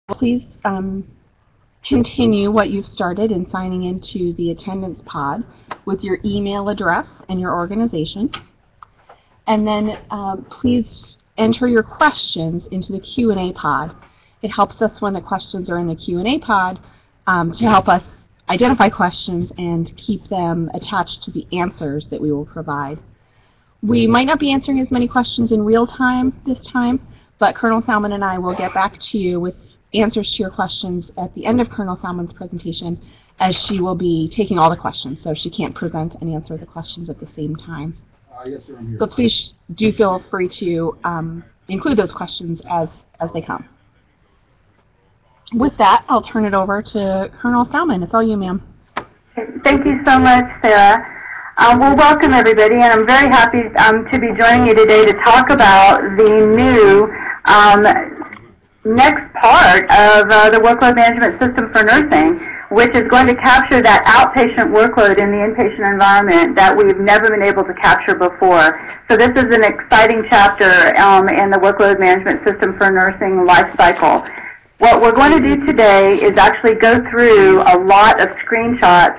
Please continue what you've started in signing into the attendance pod with your email address and your organization. And then please enter your questions into the Q&A pod. It helps us when the questions are in the Q&A pod to help us identify questions and keep them attached to the answers that we will provide. We might not be answering as many questions in real time this time, but Colonel Salmon and I will get back to you with answers to your questions at the end of Colonel Salmon's presentation, as she will be taking all the questions, so she can't present and answer the questions at the same time. Yes, sir, I'm here. But please do feel free to include those questions as they come. With that, I'll turn it over to Colonel Salmon. It's all you, ma'am. Thank you so much, Sarah. Well, welcome everybody, and I'm very happy to be joining you today to talk about the new next part of the Workload Management System for nursing, which is going to capture that outpatient workload in the inpatient environment that we've never been able to capture before. So this is an exciting chapter in the Workload Management System for nursing life cycle. What we're going to do today is actually go through a lot of screenshots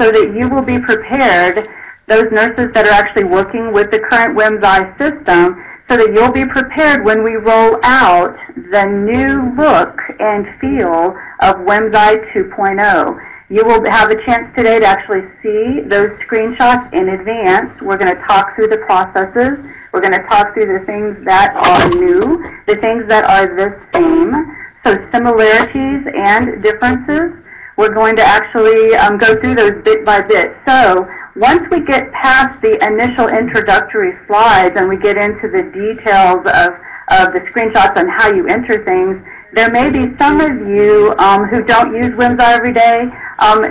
so that you will be prepared, those nurses that are actually working with the current WMSNi system, so that you'll be prepared when we roll out the new look and feel of WMSNi 2.0. You will have a chance today to actually see those screenshots in advance. We're going to talk through the processes. We're going to talk through the things that are new, the things that are the same, so similarities and differences. We're going to actually go through those bit by bit. So once we get past the initial introductory slides and we get into the details of the screenshots and how you enter things, there may be some of you who don't use WMSNi every day,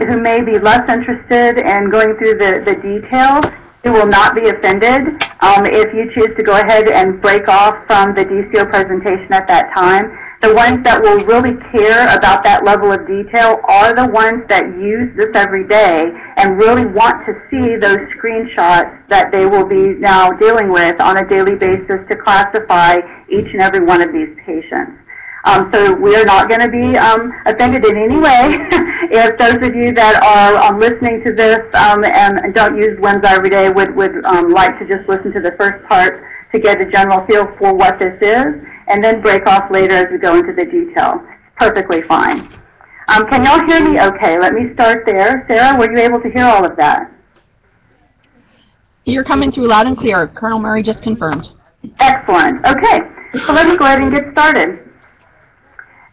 who may be less interested in going through the details. You will not be offended if you choose to go ahead and break off from the DCO presentation at that time. The ones that will really care about that level of detail are the ones that use this every day and really want to see those screenshots that they will be now dealing with on a daily basis to classify each and every one of these patients. So we are not going to be offended in any way if those of you that are listening to this and don't use WMSNi every day would like to just listen to the first part to get a general feel for what this is, and then break off later as we go into the detail. Perfectly fine. Can y'all hear me okay? Let me start there. Sarah, were you able to hear all of that? You're coming through loud and clear. Colonel Murray just confirmed. Excellent. Okay, so let me go ahead and get started.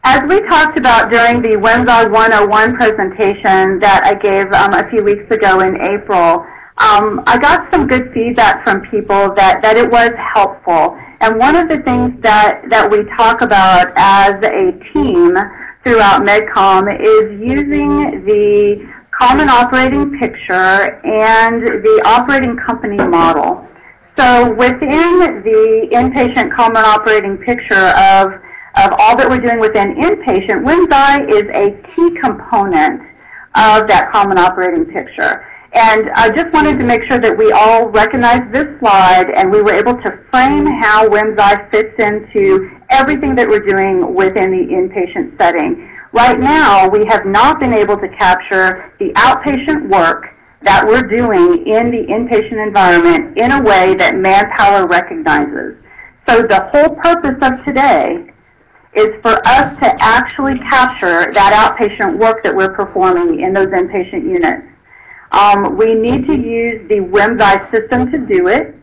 As we talked about during the WMSNi 101 presentation that I gave a few weeks ago in April, I got some good feedback from people that it was helpful. And one of the things that we talk about as a team throughout MedCom is using the common operating picture and the operating company model. So within the inpatient common operating picture of all that we're doing within inpatient, WMSNi is a key component of that common operating picture. And I just wanted to make sure that we all recognize this slide and we were able to frame how WMSNi fits into everything that we're doing within the inpatient setting. Right now, we have not been able to capture the outpatient work that we're doing in the inpatient environment in a way that manpower recognizes. So the whole purpose of today is for us to actually capture that outpatient work that we're performing in those inpatient units. We need to use the WMSNi system to do it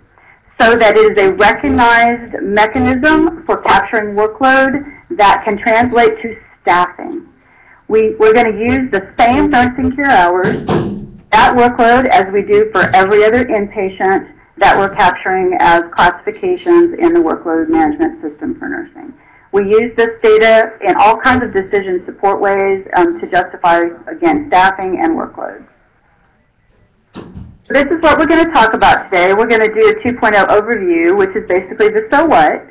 so that it is a recognized mechanism for capturing workload that can translate to staffing. We're going to use the same nursing care hours, that workload, as we do for every other inpatient that we're capturing as classifications in the Workload Management System for nursing. We use this data in all kinds of decision support ways to justify, again, staffing and workloads. This is what we're going to talk about today. We're going to do a 2.0 overview, which is basically the so what,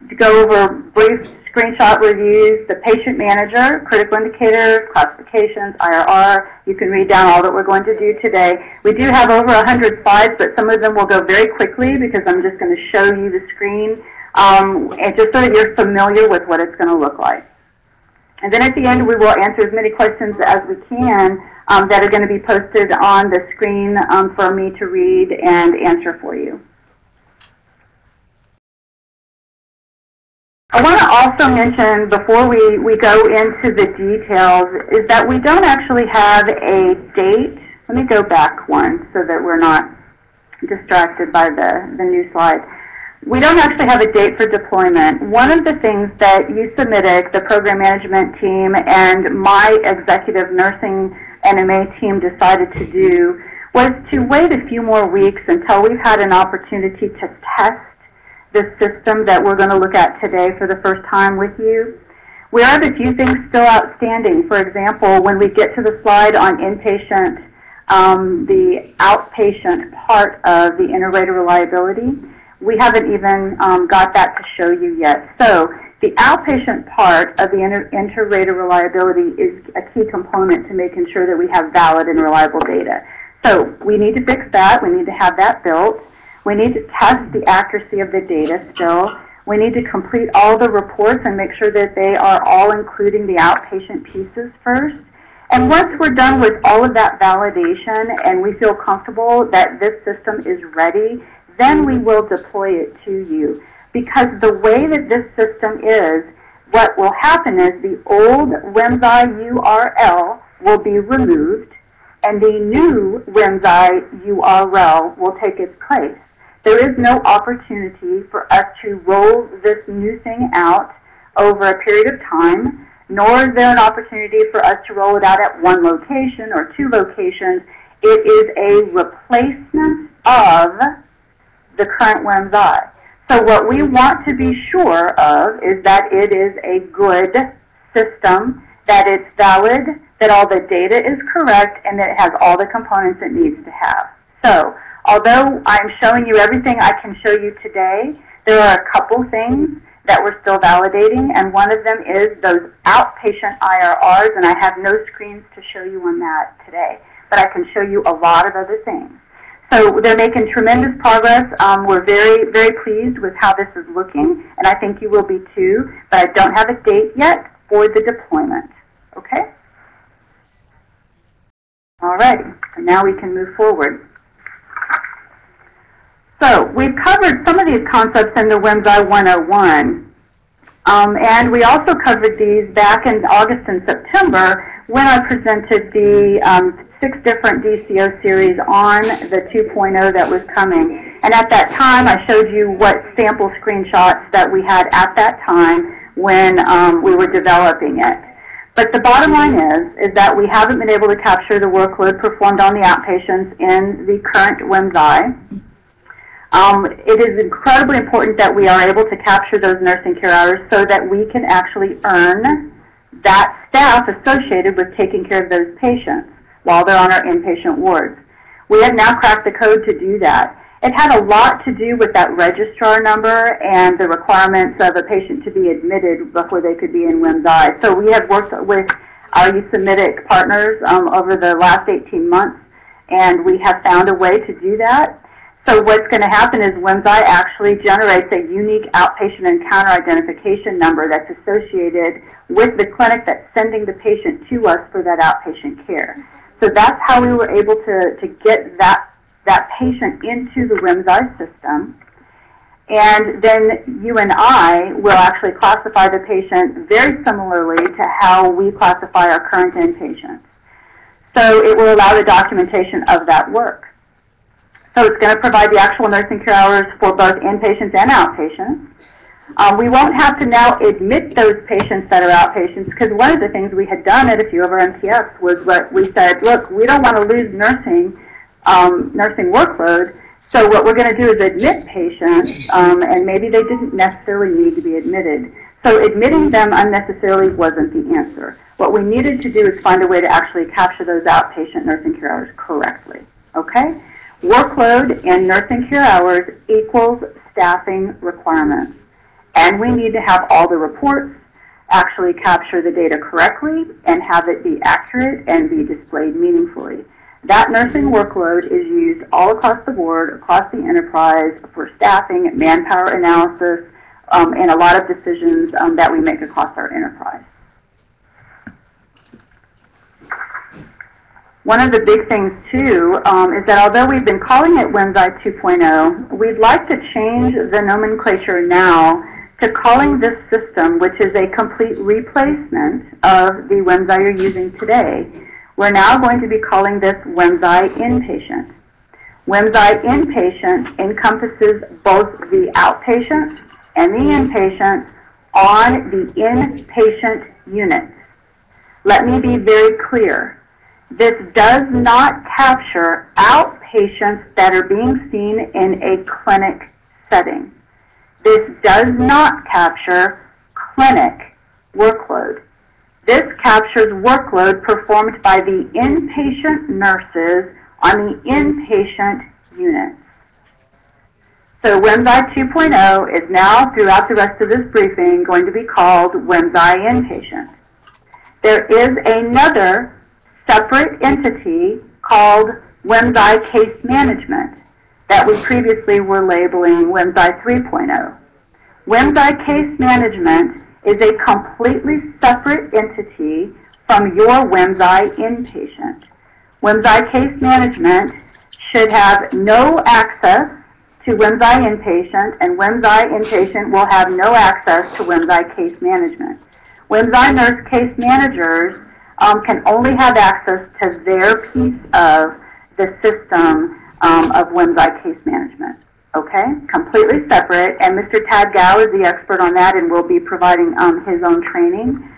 to go over brief screenshot reviews, the patient manager, critical indicators, classifications, IRR. You can read down all that we're going to do today. We do have over 100 slides, but some of them will go very quickly because I'm just going to show you the screen and just so that you're familiar with what it's going to look like. And then at the end, we will answer as many questions as we can that are going to be posted on the screen for me to read and answer for you. I want to also mention before we go into the details is that we don't actually have a date. Let me go back one so that we're not distracted by the new slide. We don't actually have a date for deployment. One of the things that USubmitIC, the program management team, and my executive nursing NMA team decided to do was to wait a few more weeks until we've had an opportunity to test the system that we're going to look at today for the first time with you. We have a few things still outstanding. For example, when we get to the slide on inpatient, the outpatient part of the inter-rater reliability, we haven't even got that to show you yet. So the outpatient part of the inter-rater reliability is a key component to making sure that we have valid and reliable data. So we need to fix that. We need to have that built. We need to test the accuracy of the data still. We need to complete all the reports and make sure that they are all including the outpatient pieces first. And once we're done with all of that validation and we feel comfortable that this system is ready, then we will deploy it to you. Because the way that this system is, what will happen is the old WMSNi URL will be removed and the new WMSNi URL will take its place. There is no opportunity for us to roll this new thing out over a period of time, nor is there an opportunity for us to roll it out at one location or two locations. It is a replacement of the current WMSNi. So what we want to be sure of is that it is a good system, that it's valid, that all the data is correct, and that it has all the components it needs to have. So although I'm showing you everything I can show you today, there are a couple things that we're still validating, and one of them is those outpatient IRRs, and I have no screens to show you on that today, but I can show you a lot of other things. So they're making tremendous progress. We're very, very pleased with how this is looking, and I think you will be too, but I don't have a date yet for the deployment. Okay? All right, so now we can move forward. So we've covered some of these concepts in the WMSNi 101, and we also covered these back in August and September when I presented the 6 different DCO series on the 2.0 that was coming. And at that time, I showed you what sample screenshots that we had at that time when we were developing it. But the bottom line is that we haven't been able to capture the workload performed on the outpatients in the current WMSNi. It is incredibly important that we are able to capture those nursing care hours so that we can actually earn that staff associated with taking care of those patients while they're on our inpatient wards. We have now cracked the code to do that. It had a lot to do with that registrar number and the requirements of a patient to be admitted before they could be in WMSNi. So we have worked with our USubmitIC partners over the last 18 months, and we have found a way to do that. So what's going to happen is WMSNi actually generates a unique outpatient encounter identification number that's associated with the clinic that's sending the patient to us for that outpatient care. So that's how we were able to get that patient into the WMSNi system. And then you and I will actually classify the patient very similarly to how we classify our current inpatients. So it will allow the documentation of that work. So it's going to provide the actual nursing care hours for both inpatients and outpatients. We won't have to now admit those patients that are outpatients, because one of the things we had done at a few of our MTFs was what we said, look, we don't want to lose nursing workload, so what we're going to do is admit patients, and maybe they didn't necessarily need to be admitted. So admitting them unnecessarily wasn't the answer. What we needed to do is find a way to actually capture those outpatient nursing care hours correctly. Okay? Workload and nursing care hours equals staffing requirements. And we need to have all the reports actually capture the data correctly and have it be accurate and be displayed meaningfully. That nursing workload is used all across the board, across the enterprise, for staffing, manpower analysis, in a lot of decisions that we make across our enterprise. One of the big things, too, is that although we've been calling it WMSNi 2.0, we'd like to change the nomenclature now to calling this system, which is a complete replacement of the WMSNi you're using today. We're now going to be calling this WMSNi Inpatient. WMSNi Inpatient encompasses both the outpatient and the inpatient on the inpatient unit. Let me be very clear. This does not capture outpatients that are being seen in a clinic setting. This does not capture clinic workload. This captures workload performed by the inpatient nurses on the inpatient units. So WMSNi 2.0 is now, throughout the rest of this briefing, going to be called WMSNi Inpatient. There is another separate entity called WMSNi Case Management that we previously were labeling WMSNi 3.0. WMSNi Case Management is a completely separate entity from your WMSNi Inpatient. WMSNi Case Management should have no access to WMSNi Inpatient, and WMSNi Inpatient will have no access to WMSNi Case Management. WMSNi Nurse Case Managers can only have access to their piece of the system of WMSNi Case Management. Okay? Completely separate, and Mr. Tad Gao is the expert on that and will be providing his own training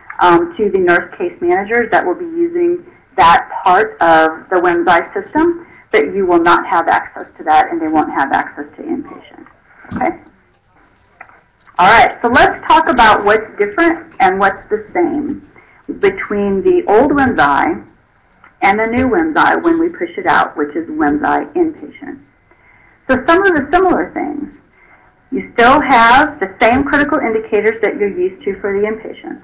to the nurse case managers that will be using that part of the WMSNi system, but you will not have access to that and they won't have access to inpatient. Okay? All right, so let's talk about what's different and what's the same between the old WMSNi and the new WMSNi when we push it out, which is WMSNi Inpatient. So some of the similar things. You still have the same critical indicators that you're used to for the inpatient,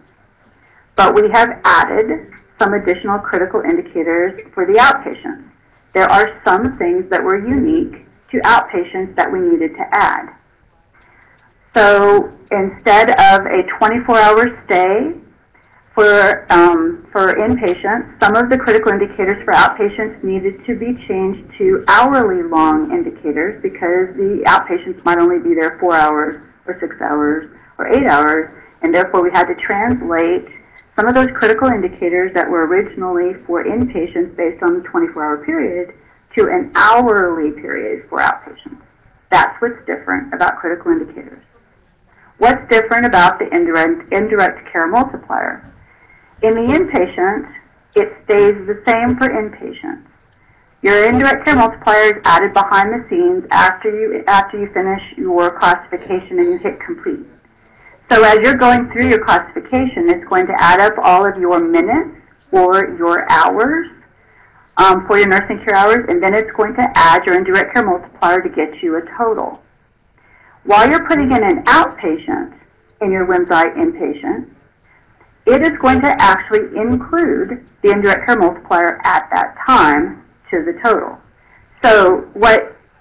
but we have added some additional critical indicators for the outpatients. There are some things that were unique to outpatients that we needed to add. So instead of a 24-hour stay for inpatients, some of the critical indicators for outpatients needed to be changed to hourly long indicators because the outpatients might only be there 4 hours or 6 hours or 8 hours, and therefore we had to translate some of those critical indicators that were originally for inpatients based on the 24-hour period to an hourly period for outpatients. That's what's different about critical indicators. What's different about the indirect care multiplier? In the inpatient, it stays the same for inpatients. Your indirect care multiplier is added behind the scenes after you finish your classification and you hit complete. So as you're going through your classification, it's going to add up all of your minutes or your hours for your nursing care hours, and then it's going to add your indirect care multiplier to get you a total. While you're putting in an outpatient in your WMSNi Inpatient, it is going to actually include the indirect care multiplier at that time to the total. So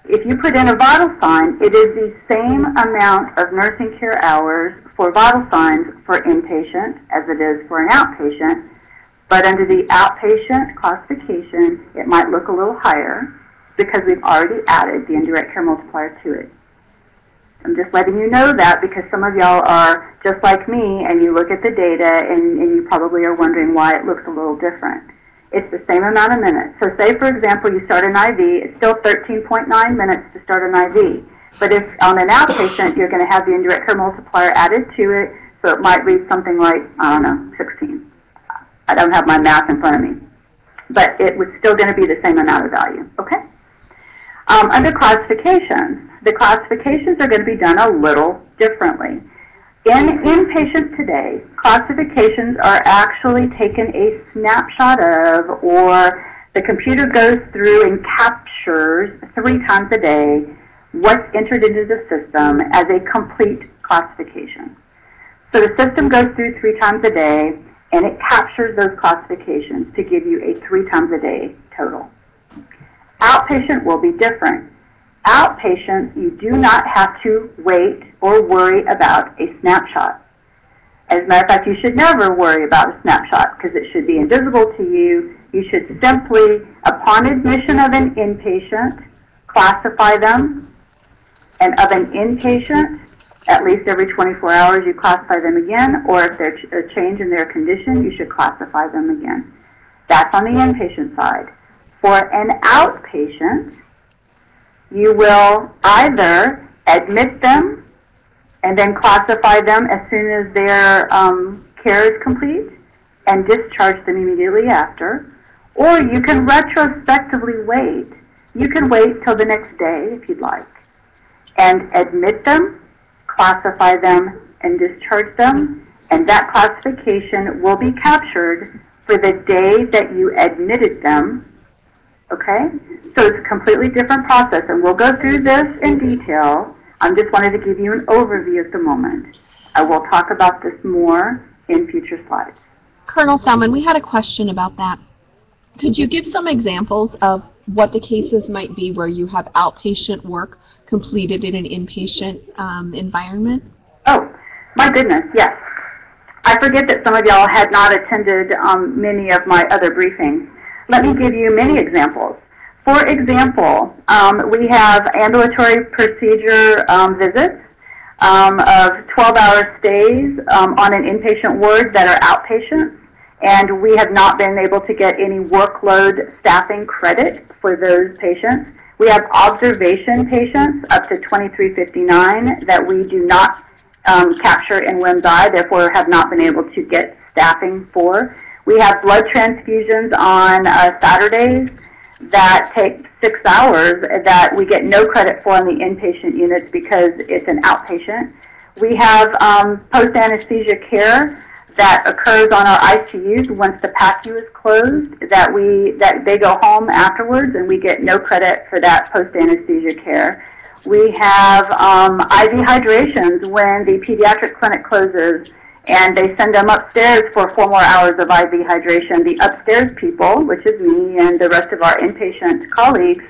if you put in a vital sign, it is the same amount of nursing care hours for vital signs for inpatient as it is for an outpatient, but under the outpatient classification, it might look a little higher because we've already added the indirect care multiplier to it. I'm just letting you know that because some of y'all are just like me and you look at the data and you probably are wondering why it looks a little different. It's the same amount of minutes. So say, for example, you start an IV, it's still 13.9 minutes to start an IV. But if on an outpatient, you're going to have the indirect care multiplier added to it, so it might read something like, I don't know, 16. I don't have my math in front of me. But it was still going to be the same amount of value, okay? Under classifications, the classifications are going to be done a little differently. In inpatients today, classifications are actually taken a snapshot of, or the computer goes through and captures 3 times a day what's entered into the system as a complete classification. So the system goes through 3 times a day, and it captures those classifications to give you a 3 times a day total. Outpatient will be different. outpatients, you do not have to wait or worry about a snapshot. As a matter of fact, you should never worry about a snapshot because it should be invisible to you. You should simply, upon admission of an inpatient, classify them, and of an inpatient, at least every 24 hours you classify them again, or if there's a change in their condition, you should classify them again. That's on the inpatient side. For an outpatient, you will either admit them and then classify them as soon as their care is complete and discharge them immediately after, or you can retrospectively wait. You can wait till the next day if you'd like and admit them, classify them, and discharge them, and that classification will be captured for the day that you admitted them, okay? So it's a completely different process, and we'll go through this in detail. I just wanted to give you an overview at the moment. I will talk about this more in future slides. Colonel Salmon, we had a question about that. Could you give some examples of what the cases might be where you have outpatient work completed in an inpatient environment? Oh, my goodness, yes. I forget that some of y'all had not attended many of my other briefings. Let me give you many examples. For example, we have ambulatory procedure visits of 12-hour stays on an inpatient ward that are outpatients, and we have not been able to get any workload staffing credit for those patients. We have observation patients up to 2359 that we do not capture in WMSNi, therefore have not been able to get staffing for. We have blood transfusions on Saturdays that take 6 hours that we get no credit for on the inpatient units because it's an outpatient. We have post-anesthesia care that occurs on our ICUs once the PACU is closed, that they go home afterwards, and we get no credit for that post-anesthesia care. We have IV hydrations when the pediatric clinic closes, and they send them upstairs for 4 more hours of IV hydration. The upstairs people, which is me and the rest of our inpatient colleagues,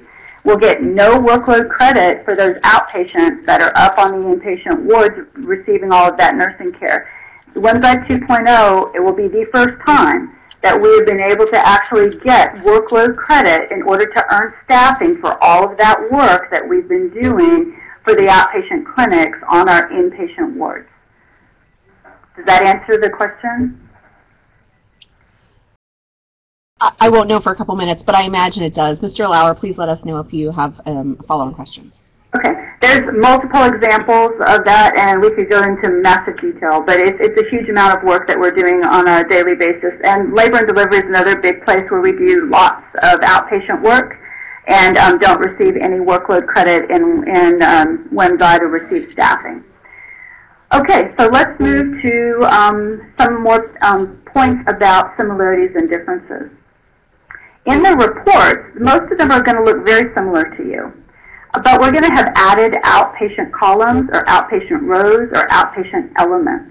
will get no workload credit for those outpatients that are up on the inpatient wards receiving all of that nursing care. WMSNi 2.0, it will be the first time that we have been able to actually get workload credit in order to earn staffing for all of that work that we've been doing for the outpatient clinics on our inpatient wards. Does that answer the question? I won't know for a couple minutes, but I imagine it does. Mr. Lauer, please let us know if you have follow-on questions. Okay, there's multiple examples of that, and we could go into massive detail, but it's a huge amount of work that we're doing on a daily basis. And labor and delivery is another big place where we do lots of outpatient work and don't receive any workload credit in WMSNi to receive staffing. Okay, so let's move to some more points about similarities and differences. In the reports, most of them are going to look very similar to you. But we're going to have added outpatient columns or outpatient rows or outpatient elements.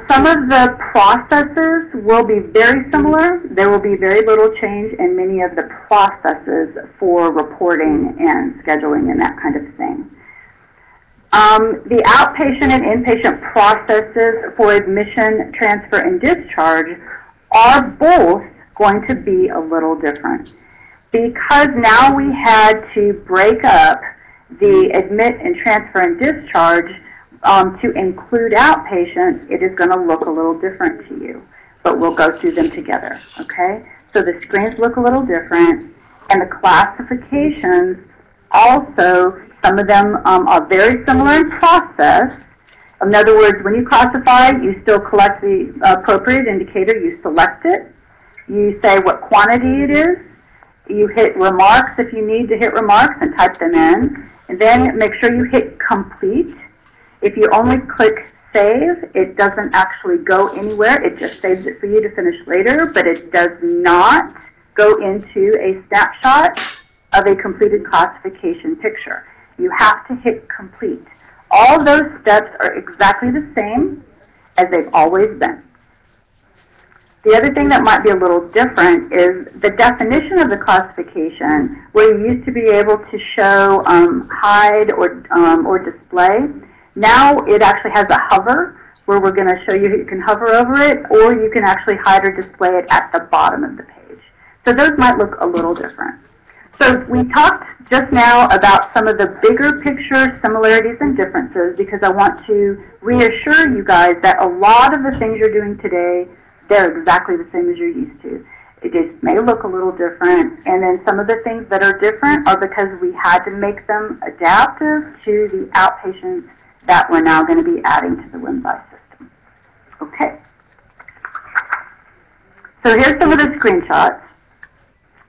Some of the processes will be very similar. There will be very little change in many of the processes for reporting and scheduling and that kind of thing. The outpatient and inpatient processes for admission, transfer, and discharge are both going to be a little different. Because now we had to break up the admit and transfer and discharge to include outpatients, it is going to look a little different to you. But we'll go through them together, okay? So the screens look a little different, and the classifications also, some of them are very similar in process. In other words, when you classify, you still collect the appropriate indicator, you select it, you say what quantity it is, you hit remarks if you need to hit remarks and type them in. And then make sure you hit complete. If you only click save, it doesn't actually go anywhere. It just saves it for you to finish later, but it does not go into a snapshot of a completed classification picture. You have to hit complete. All those steps are exactly the same as they've always been. The other thing that might be a little different is the definition of the classification, where you used to be able to show hide or display. Now it actually has a hover, where we're going to show you can hover over it, or you can actually hide or display it at the bottom of the page. So those might look a little different. So we talked just now about some of the bigger picture similarities and differences, because I want to reassure you guys that a lot of the things you're doing today, they're exactly the same as you're used to. It just may look a little different, and then some of the things that are different are because we had to make them adaptive to the outpatients that we're now going to be adding to the WMSNi system. Okay. So here's some of the screenshots,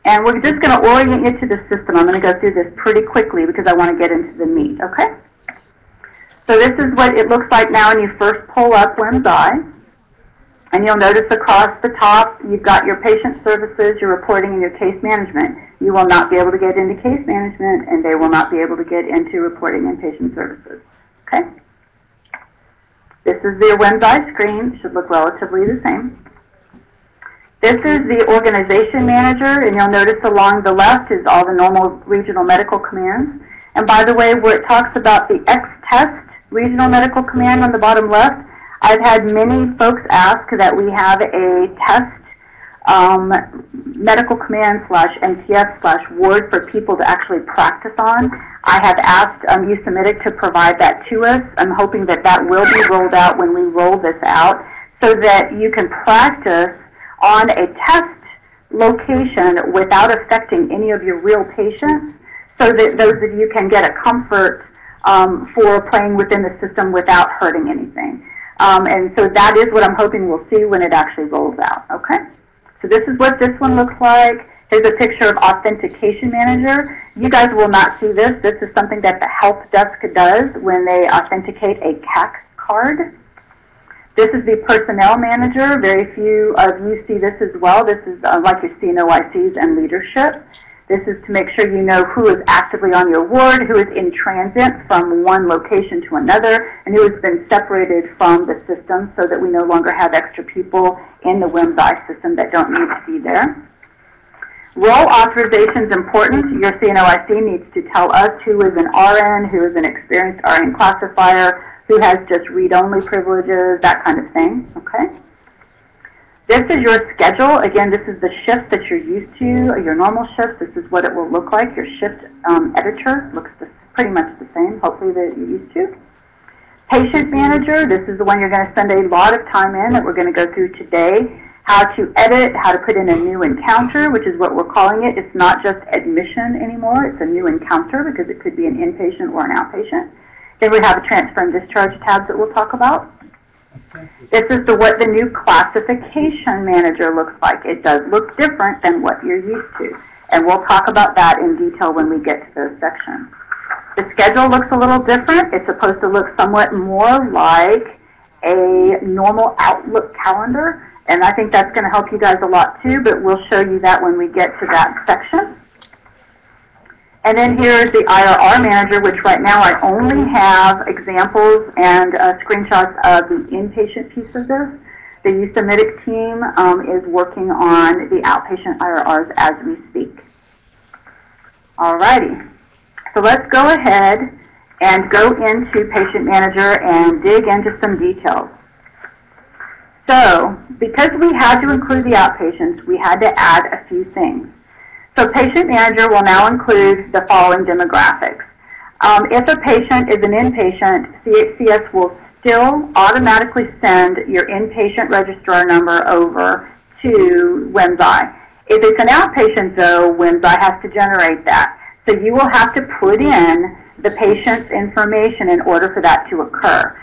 and we're just going to orient you to the system. I'm going to go through this pretty quickly because I want to get into the meat, okay? So this is what it looks like now when you first pull up WMSNi. And you'll notice across the top, you've got your patient services, your reporting, and your case management. You will not be able to get into case management, and they will not be able to get into reporting and patient services. Okay? This is the WMSNi screen. It should look relatively the same. This is the organization manager, and you'll notice along the left is all the normal regional medical commands. And by the way, where it talks about the X-test regional medical command on the bottom left, I've had many folks ask that we have a test medical command /MTF /ward for people to actually practice on. I have asked USemitic to provide that to us. I'm hoping that that will be rolled out when we roll this out, so that you can practice on a test location without affecting any of your real patients, so that those of you can get a comfort for playing within the system without hurting anything. And so that is what I'm hoping we'll see when it actually rolls out, okay? So this is what this one looks like. Here's a picture of Authentication Manager. You guys will not see this. This is something that the help desk does when they authenticate a CAC card. This is the Personnel Manager. Very few of you see this as well. This is like your CNOICs and leadership. This is to make sure you know who is actively on your ward, who is in transit from one location to another, and who has been separated from the system so that we no longer have extra people in the WMSNi system that don't need to be there. Role authorization is important. Your CNOIC needs to tell us who is an RN, who is an experienced RN classifier, who has just read-only privileges, that kind of thing, okay? This is your schedule. Again, this is the shift that you're used to, your normal shift. This is what it will look like. Your shift editor looks pretty much the same, hopefully, that you're used to. Patient Manager, this is the one you're going to spend a lot of time in that we're going to go through today. How to edit, how to put in a new encounter, which is what we're calling it. It's not just admission anymore. It's a new encounter because it could be an inpatient or an outpatient. Then we have a transfer and discharge tabs that we'll talk about. This is what the new classification manager looks like. It does look different than what you're used to. And we'll talk about that in detail when we get to those sections. The schedule looks a little different. It's supposed to look somewhat more like a normal Outlook calendar. And I think that's going to help you guys a lot too, but we'll show you that when we get to that section. And then here's the IRR manager, which right now I only have examples and screenshots of the inpatient piece of this. The USemitic team is working on the outpatient IRRs as we speak. Alrighty, so let's go ahead and go into Patient Manager and dig into some details. So, because we had to include the outpatients, we had to add a few things. So Patient Manager will now include the following demographics. If a patient is an inpatient, CHCS will still automatically send your inpatient registrar number over to WMSNi. If it's an outpatient, though, WMSNi has to generate that. So you will have to put in the patient's information in order for that to occur.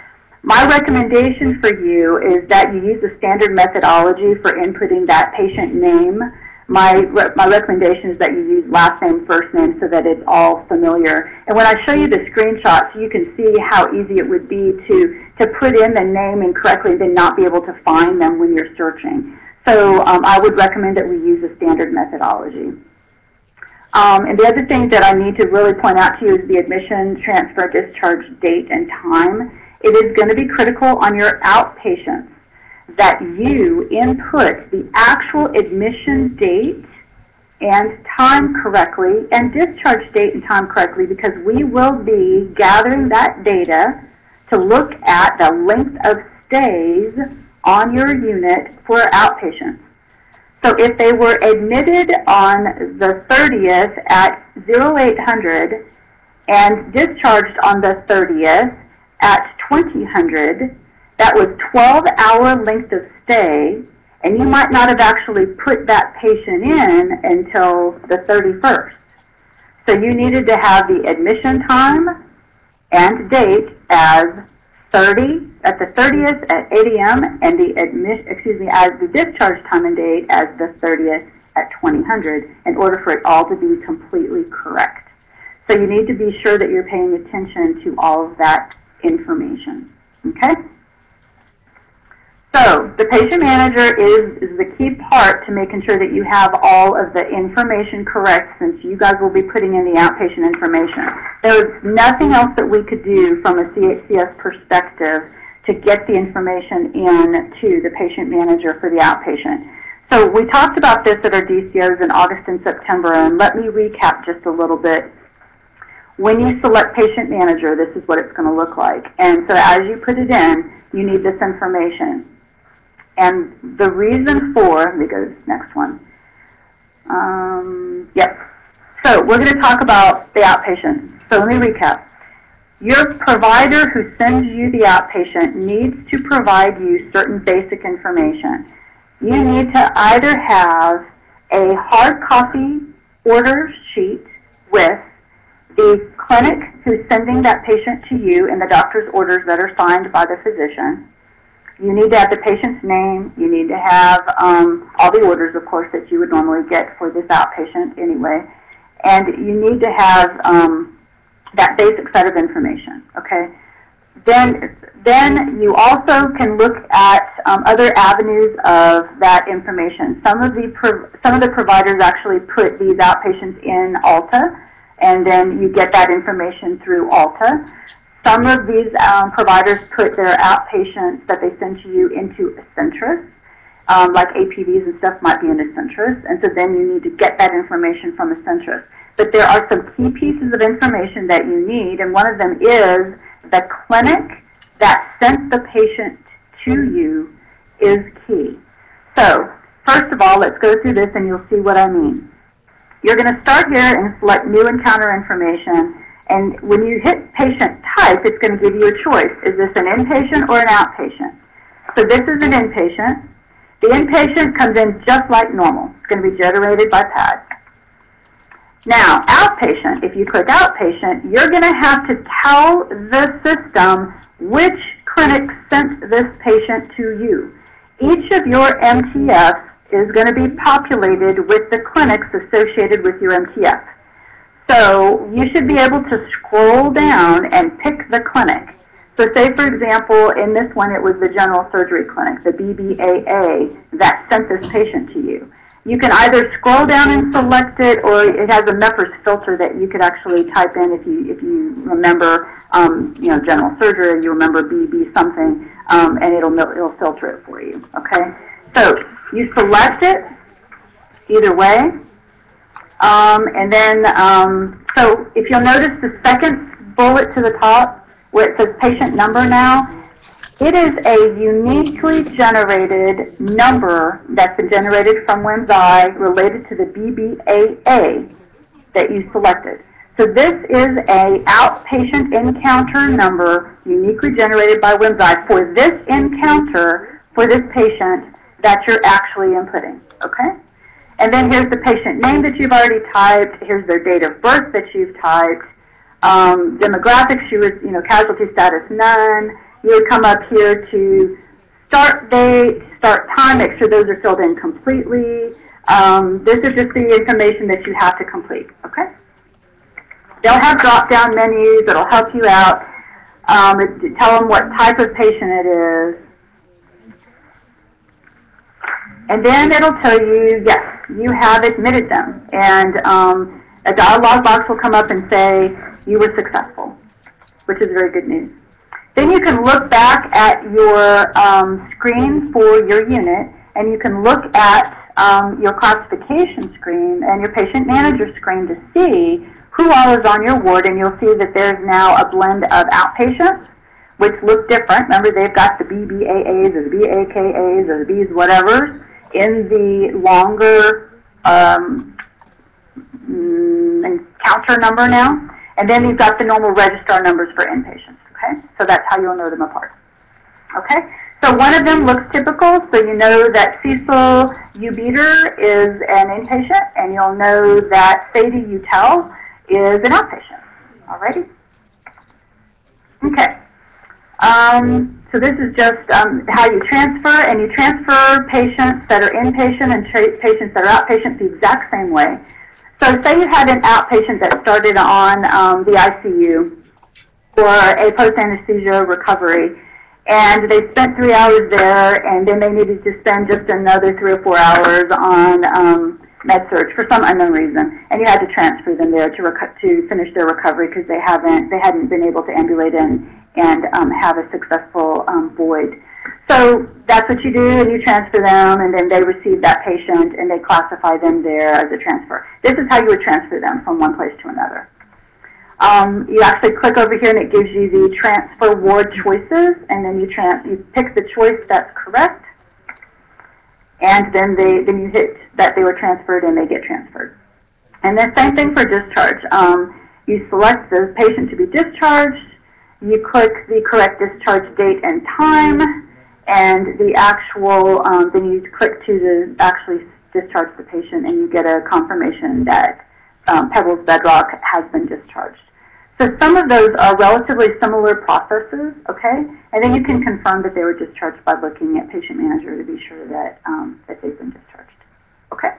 My recommendation for you is that you use the standard methodology for inputting that patient name. My recommendation is that you use last name, first name, so that it's all familiar. And when I show you the screenshots, you can see how easy it would be to put in the name incorrectly and then not be able to find them when you're searching. So I would recommend that we use a standard methodology. And the other thing that I need to really point out to you is the admission, transfer, discharge date and time. It is going to be critical on your outpatients that you input the actual admission date and time correctly, and discharge date and time correctly, because we will be gathering that data to look at the length of stays on your unit for outpatients. So if they were admitted on the 30th at 0800 and discharged on the 30th at 2000, that was 12-hour length of stay, and you might not have actually put that patient in until the 31st. So you needed to have the admission time and date as 30 at the 30th at 8 a.m. and the as the discharge time and date as the 30th at 2000 in order for it all to be completely correct. So you need to be sure that you're paying attention to all of that information. Okay? So the patient manager is the key part to making sure that you have all of the information correct, since you guys will be putting in the outpatient information. There's nothing else that we could do from a CHCS perspective to get the information in to the patient manager for the outpatient. So we talked about this at our DCOs in August and September, and let me recap just a little bit. When you select patient manager, this is what it's going to look like. And so as you put it in, you need this information. And the reason for, let me go to the next one. Yep. So we're going to talk about the outpatient. So let me recap. Your provider who sends you the outpatient needs to provide you certain basic information. You need to either have a hard copy order sheet with the clinic who's sending that patient to you and the doctor's orders that are signed by the physician. You need to have the patient's name. You need to have all the orders, of course, that you would normally get for this outpatient anyway. And you need to have that basic set of information, okay? Then you also can look at other avenues of that information. Some of the providers actually put these outpatients in Alta, and then you get that information through Alta. Some of these providers put their outpatients that they send to you into Centris, like APVs and stuff might be in Centris, and so then you need to get that information from Centris. But there are some key pieces of information that you need, and one of them is the clinic that sent the patient to you is key. So first of all, let's go through this and you'll see what I mean. You're going to start here and select New Encounter Information. And when you hit patient type, it's going to give you a choice. Is this an inpatient or an outpatient? So this is an inpatient. The inpatient comes in just like normal. It's going to be generated by PAD. Now, outpatient, if you click outpatient, you're going to have to tell the system which clinic sent this patient to you. Each of your MTFs is going to be populated with the clinics associated with your MTF. So you should be able to scroll down and pick the clinic. So say, for example, in this one it was the general surgery clinic, the BBAA, that sent this patient to you. You can either scroll down and select it, or it has a MEPRS filter that you could actually type in if you remember, general surgery, you remember BB something, and it'll filter it for you. Okay, so you select it either way. And then, so if you'll notice the second bullet to the top where it says patient number now, it is a uniquely generated number that's been generated from WMSNi related to the BBAA that you selected. So this is a outpatient encounter number uniquely generated by WMSNi for this encounter, for this patient that you're actually inputting, okay? And then here's the patient name that you've already typed. Here's their date of birth that you've typed. Demographics, she was, casualty status none. You would come up here to start date, start time, make sure those are filled in completely. This is just the information that you have to complete, okay? They'll have drop-down menus that'll help you out. Tell them what type of patient it is. And then it'll tell you, yes, you have admitted them. And a dialog box will come up and say, you were successful, which is very good news. Then you can look back at your screen for your unit, and you can look at your classification screen and your patient manager screen to see who all is on your ward, and you'll see that there's now a blend of outpatients, which look different. Remember, they've got the BBAAs or the BAKAs or the Bs whatevers in the longer encounter number now. And then you've got the normal registrar numbers for inpatients, okay? So that's how you'll know them apart, okay? So one of them looks typical, so you know that Cecil Ubeater is an inpatient, and you'll know that Sadie Utel is an outpatient, alrighty? Okay. So this is just how you transfer, and you transfer patients that are inpatient and patients that are outpatient the exact same way. So say you had an outpatient that started on the ICU for a post-anesthesia recovery, and they spent 3 hours there, and then they needed to spend just another 3 or 4 hours on med-surg for some unknown reason, and you had to transfer them there to finish their recovery because they hadn't been able to ambulate in and have a successful void. So that's what you do, and you transfer them, and then they receive that patient, and they classify them there as a transfer. This is how you would transfer them from one place to another. You actually click over here, and it gives you the transfer ward choices, and then you pick the choice that's correct, and then you hit that they were transferred, and they get transferred. And the same thing for discharge. You select the patient to be discharged, you click the correct discharge date and time, and the actual, then you click to actually discharge the patient, and you get a confirmation that Pebbles Bedrock has been discharged. So some of those are relatively similar processes, okay? And then you can confirm that they were discharged by looking at patient manager to be sure that, that they've been discharged, okay?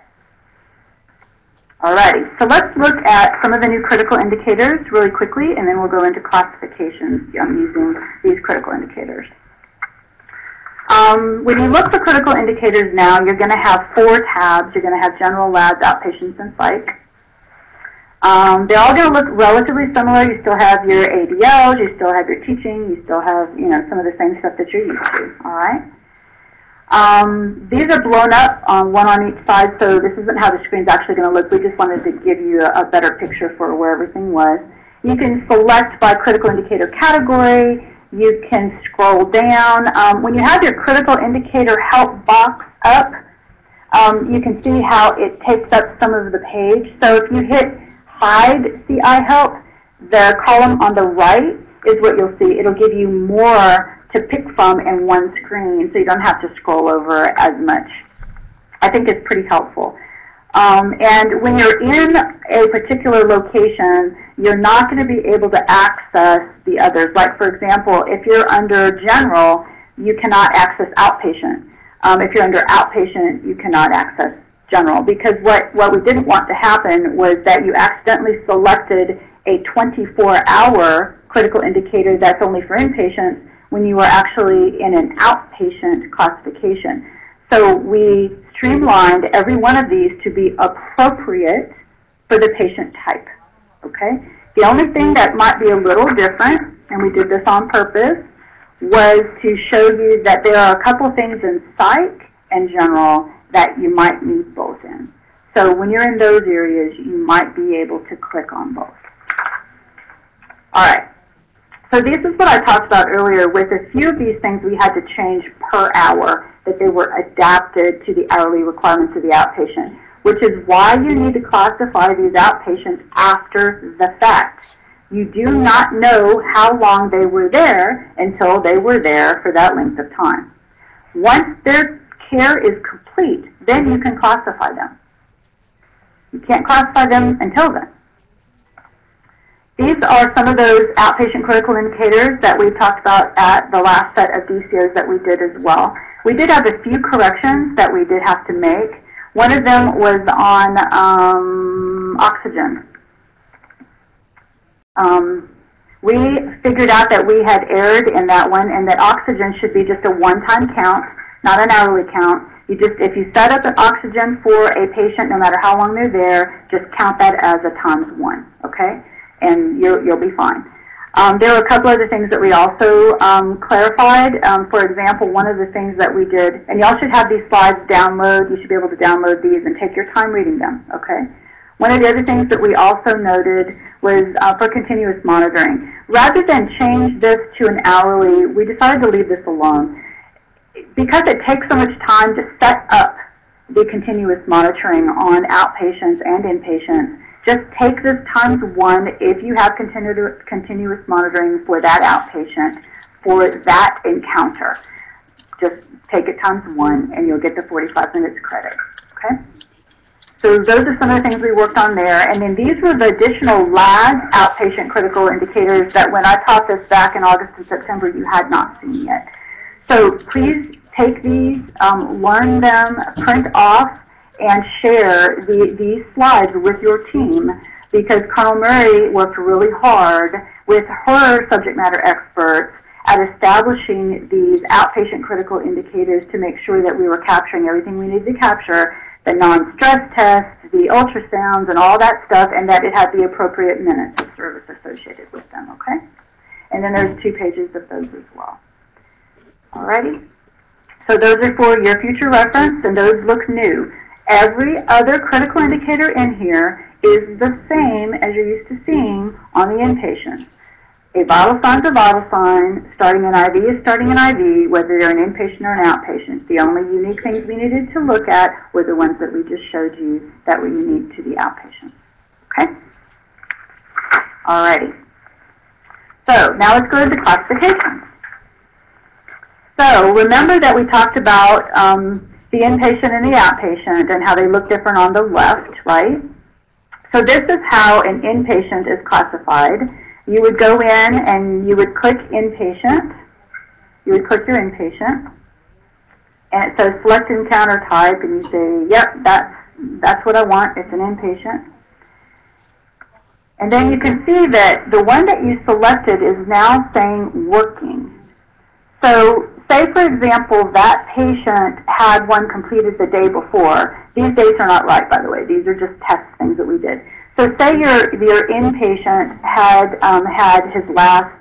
Alrighty, so let's look at some of the new critical indicators really quickly, and then we'll go into classifications using these critical indicators. When you look for critical indicators now, you're going to have 4 tabs. You're going to have general labs, outpatients, and psych. They're all going to look relatively similar. You still have your ADLs, you still have your teaching, you still have, you know, some of the same stuff that you're used to, all right? These are blown up, one on each side, so this isn't how the screen's actually going to look. We just wanted to give you a better picture for where everything was. You can select by critical indicator category. You can scroll down. When you have your critical indicator help box up, you can see how it takes up some of the page. So if you hit hide CI help, the column on the right is what you'll see. It'll give you more to pick from in one screen, so you don't have to scroll over as much. I think it's pretty helpful. And when you're in a particular location, you're not going to be able to access the others. Like, for example, if you're under general, you cannot access outpatient. If you're under outpatient, you cannot access general, because what we didn't want to happen was that you accidentally selected a 24-hour critical indicator that's only for inpatients when you are actually in an outpatient classification. So we streamlined every one of these to be appropriate for the patient type, okay? The only thing that might be a little different, and we did this on purpose, was to show you that there are a couple things in psych and general that you might need both in. So when you're in those areas, you might be able to click on both. All right. So this is what I talked about earlier. With a few of these things, we had to change per hour, that they were adapted to the hourly requirements of the outpatient, which is why you need to classify these outpatients after the fact. You do not know how long they were there until they were there for that length of time. Once their care is complete, then you can classify them. You can't classify them until then. These are some of those outpatient critical indicators that we talked about at the last set of DCOs that we did as well. We did have a few corrections that we did have to make. One of them was on oxygen. We figured out that we had erred in that one, and that oxygen should be just a one-time count, not an hourly count. If you set up an oxygen for a patient, no matter how long they're there, just count that as a ×1, okay? And you'll be fine. There were a couple other things that we also clarified. For example, one of the things that we did, and y'all should have these slides download. You should be able to download these and take your time reading them, okay? One of the other things that we also noted was for continuous monitoring. Rather than change this to an hourly, we decided to leave this alone. Because it takes so much time to set up the continuous monitoring on outpatients and inpatients, just take this times 1 if you have continuous monitoring for that outpatient for that encounter. Just take it times 1 and you'll get the 45 minutes credit, okay? So those are some of the things we worked on there. And then these were the additional lab outpatient critical indicators that when I taught this back in August and September, you had not seen yet. So please take these, learn them, print off, and share these slides with your team, because Colonel Murray worked really hard with her subject matter experts at establishing these outpatient critical indicators to make sure that we were capturing everything we needed to capture, the non-stress tests, the ultrasounds, and all that stuff, and that it had the appropriate minutes of service associated with them, okay? And then there's 2 pages of those as well. Alrighty? So those are for your future reference, and those look new. Every other critical indicator in here is the same as you're used to seeing on the inpatient. A vital sign is a vital sign. Starting an IV is starting an IV, whether they're an inpatient or an outpatient. The only unique things we needed to look at were the ones that we just showed you that were unique to the outpatient. Okay? Alrighty. So now let's go to the classifications. So remember that we talked about the inpatient and the outpatient and how they look different on the left, right? So this is how an inpatient is classified. You would go in and you would click inpatient. You would click your inpatient. And it says select encounter type, and you say, yep, that's what I want. It's an inpatient. And then you can see that the one that you selected is now saying working. So say, for example, that patient had one completed the day before. These dates are not right, by the way. These are just test things that we did. So say your inpatient had had his last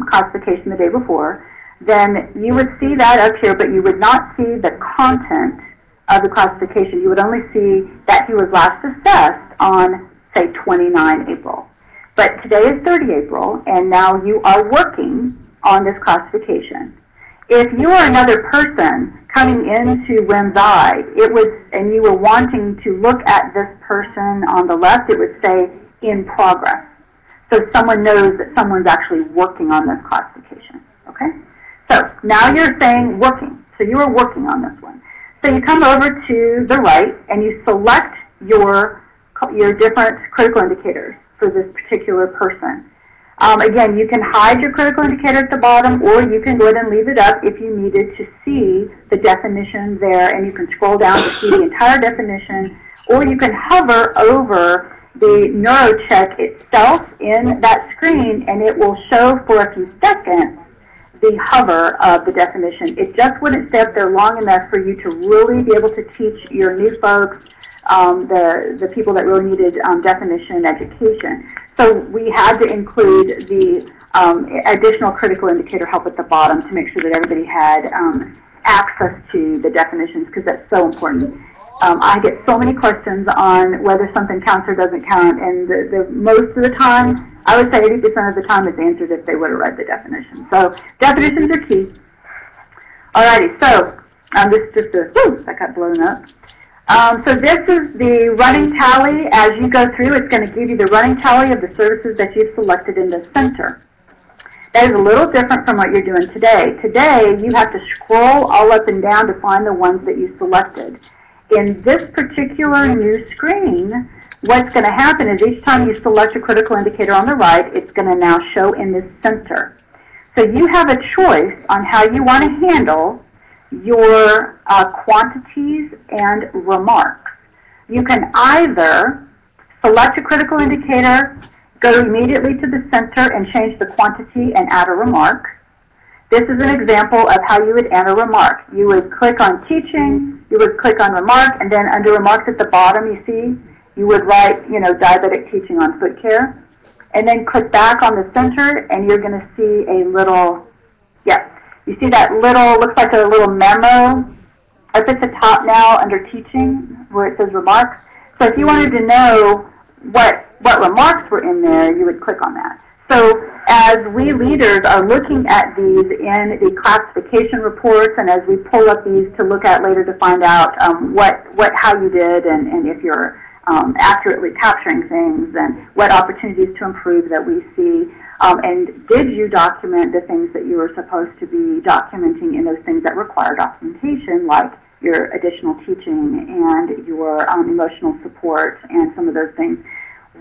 classification the day before, then you would see that up here, but you would not see the content of the classification. You would only see that he was last assessed on, say, 29 April. But today is 30 April, and now you are working on this classification. If you are another person coming into WMSNi, and you were wanting to look at this person on the left, it would say in progress. So someone knows that someone's actually working on this classification, okay? So now you're saying working. So you are working on this one. So you come over to the right and you select your different critical indicators for this particular person. Again, you can hide your critical indicator at the bottom, or you can go ahead and leave it up if you needed to see the definition there, and you can scroll down to see the entire definition, or you can hover over the NeuroCheck itself in that screen, and it will show for a few seconds the hover of the definition. It just wouldn't stay up there long enough for you to really be able to teach your new folks, the people that really needed definition education. So we had to include the additional critical indicator help at the bottom to make sure that everybody had access to the definitions, because that's so important. I get so many questions on whether something counts or doesn't count, and the most of the time, I would say 80% of the time it's answered if they would have read the definition. So definitions are key. Alrighty, so that got blown up. So this is the running tally. As you go through, it's going to give you the running tally of the services that you've selected in the center. That is a little different from what you're doing today. Today, you have to scroll all up and down to find the ones that you selected. In this particular new screen, what's going to happen is each time you select a critical indicator on the right, it's going to now show in this center. So you have a choice on how you want to handle your quantities and remarks. You can either select a critical indicator, go immediately to the center and change the quantity and add a remark. This is an example of how you would add a remark. You would click on teaching, you would click on remark, and then under remarks at the bottom, you see, you would write, diabetic teaching on foot care. and then click back on the center, and you're going to see a little, you see that little, looks like a little memo up at the top now under teaching where it says remarks. So if you wanted to know what remarks were in there, you would click on that. So as we leaders are looking at these in the classification reports, and as we pull up these to look at later to find out how you did and if you're accurately capturing things and what opportunities to improve that we see, and did you document the things that you were supposed to be documenting in those things that require documentation, like your additional teaching and your emotional support and some of those things.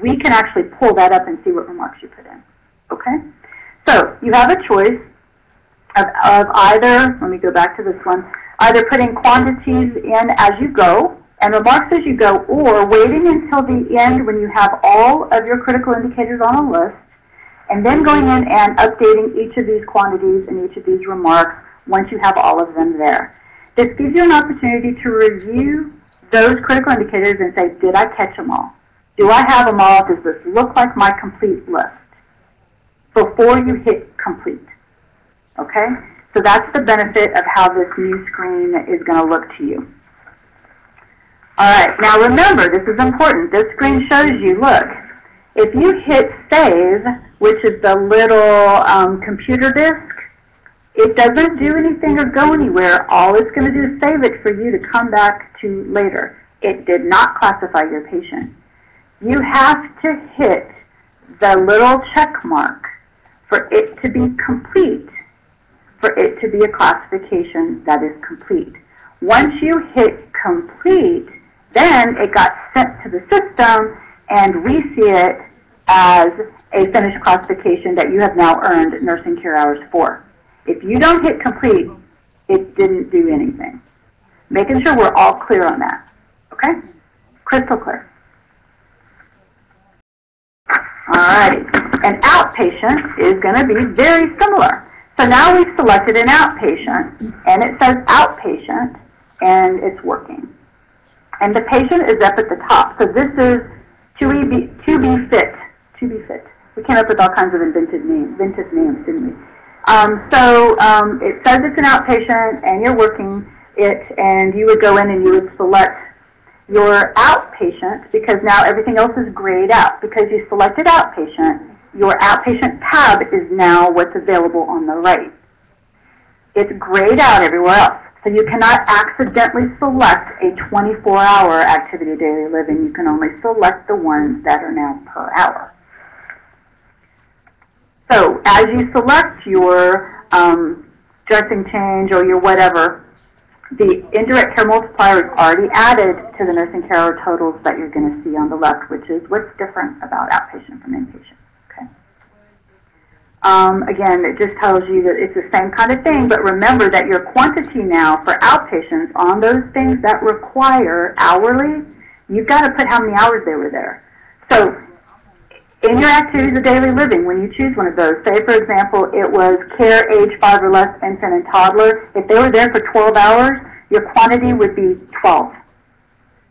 We can actually pull that up and see what remarks you put in. Okay? So you have a choice of either, let me go back to this one, either putting quantities in as you go and remarks as you go, or waiting until the end when you have all of your critical indicators on a list, and then going in and updating each of these quantities and each of these remarks once you have all of them there. This gives you an opportunity to review those critical indicators and say, did I catch them all? Do I have them all? Does this look like my complete list? Before you hit complete. Okay? So that's the benefit of how this new screen is going to look to you. All right, now remember, this is important. This screen shows you, look, if you hit save, which is the little computer disk, it doesn't do anything or go anywhere. All it's going to do is save it for you to come back to later. It did not classify your patient. You have to hit the little check mark for it to be complete, for it to be a classification that is complete. Once you hit complete, then it got sent to the system, and we see it as a finished classification that you have now earned nursing care hours for. If you don't hit complete, it didn't do anything. Making sure we're all clear on that. Okay? Crystal clear. All right. An outpatient is going to be very similar. So now we've selected an outpatient, and it says outpatient, and it's working. And the patient is up at the top. So this is to be fit. To be fit. We came up with all kinds of inventive names, didn't we? It says it's an outpatient, and you're working it, and you would go in and you would select your outpatient, because now everything else is grayed out. Because you selected outpatient, your outpatient tab is now what's available on the right. It's grayed out everywhere else. So you cannot accidentally select a 24-hour activity of daily living. You can only select the ones that are now per hour. So as you select your dressing change or your whatever, the indirect care multiplier is already added to the nursing care hour totals that you're going to see on the left, which is what's different about outpatient from inpatient. Okay. Again, it just tells you that it's the same kind of thing, but remember that your quantity now for outpatients on those things that require hourly, you've got to put how many hours they were there. So in your activities of daily living, when you choose one of those, say, for example, it was care age 5 or less infant and toddler. If they were there for 12 hours, your quantity would be 12,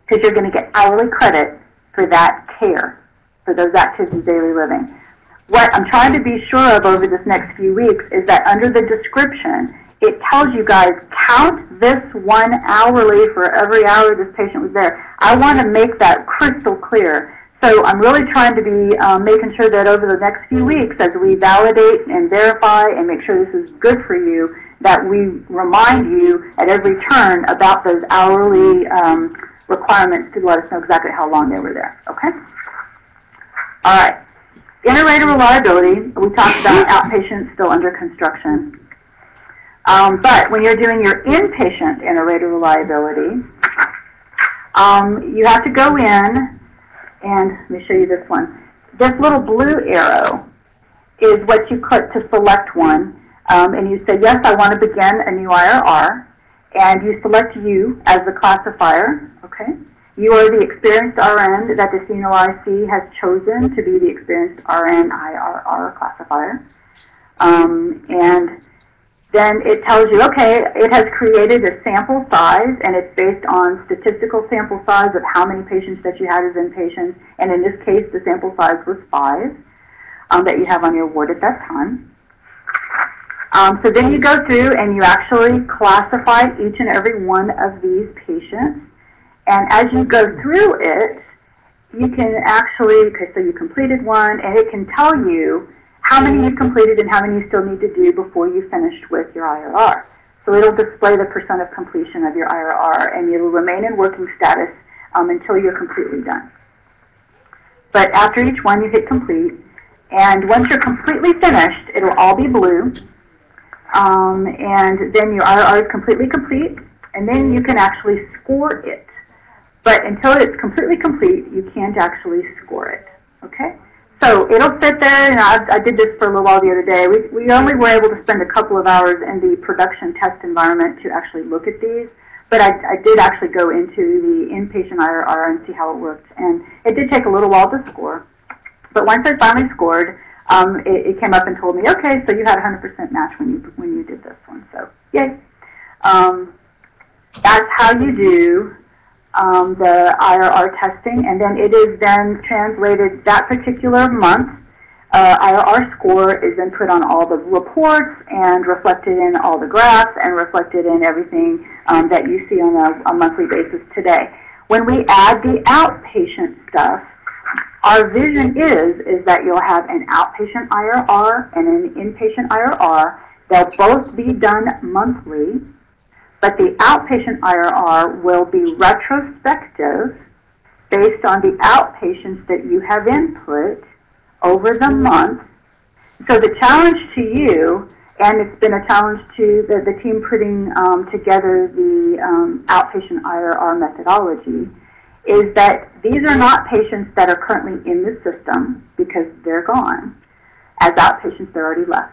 because you're going to get hourly credit for that care, for those activities of daily living. What I'm trying to be sure of over this next few weeks is that under the description, it tells you guys, count this one hourly for every hour this patient was there. I want to make that crystal clear. So I'm really trying to be making sure that over the next few weeks, as we validate and verify and make sure this is good for you, that we remind you at every turn about those hourly requirements to let us know exactly how long they were there. Okay? All right. Inter-rater reliability, we talked about outpatient still under construction. But when you're doing your inpatient inter-rater reliability, you have to go in. And let me show you this one. This little blue arrow is what you click to select one. And you say, yes, I want to begin a new IRR. And you select you as the classifier. Okay. You are the experienced RN that the CNOIC has chosen to be the experienced RN IRR classifier. And then it tells you, okay, it has created a sample size, and it's based on statistical sample size of how many patients that you had as inpatients, and in this case, the sample size was 5. that you have on your ward at that time. So then you go through and you actually classify each and every one of these patients. And as you go through it, you can actually, okay, so you completed one, and it can tell you how many you've completed and how many you still need to do before you finished with your IRR. So it'll display the % of completion of your IRR, and it'll remain in working status until you're completely done. But after each one, you hit complete, and once you're completely finished, it'll all be blue, and then your IRR is completely complete, and then you can actually score it. But until it's completely complete, you can't actually score it, okay? So it'll sit there, and I did this for a little while the other day. We only were able to spend a couple of hours in the production test environment to actually look at these, but I did actually go into the inpatient IRR and see how it worked. And it did take a little while to score, but once I finally scored, it came up and told me, okay, so you had 100% match when you did this one, so yay. That's how you do the IRR testing, and then it is then translated that particular month. IRR score is then put on all the reports and reflected in all the graphs and reflected in everything that you see on a monthly basis today. When we add the outpatient stuff, our vision is that you'll have an outpatient IRR and an inpatient IRR. They'll both be done monthly. But the outpatient IRR will be retrospective based on the outpatients that you have input over the month. So the challenge to you, and it's been a challenge to the team putting together the outpatient IRR methodology, is that these are not patients that are currently in the system because they're gone. As outpatients, they're already left.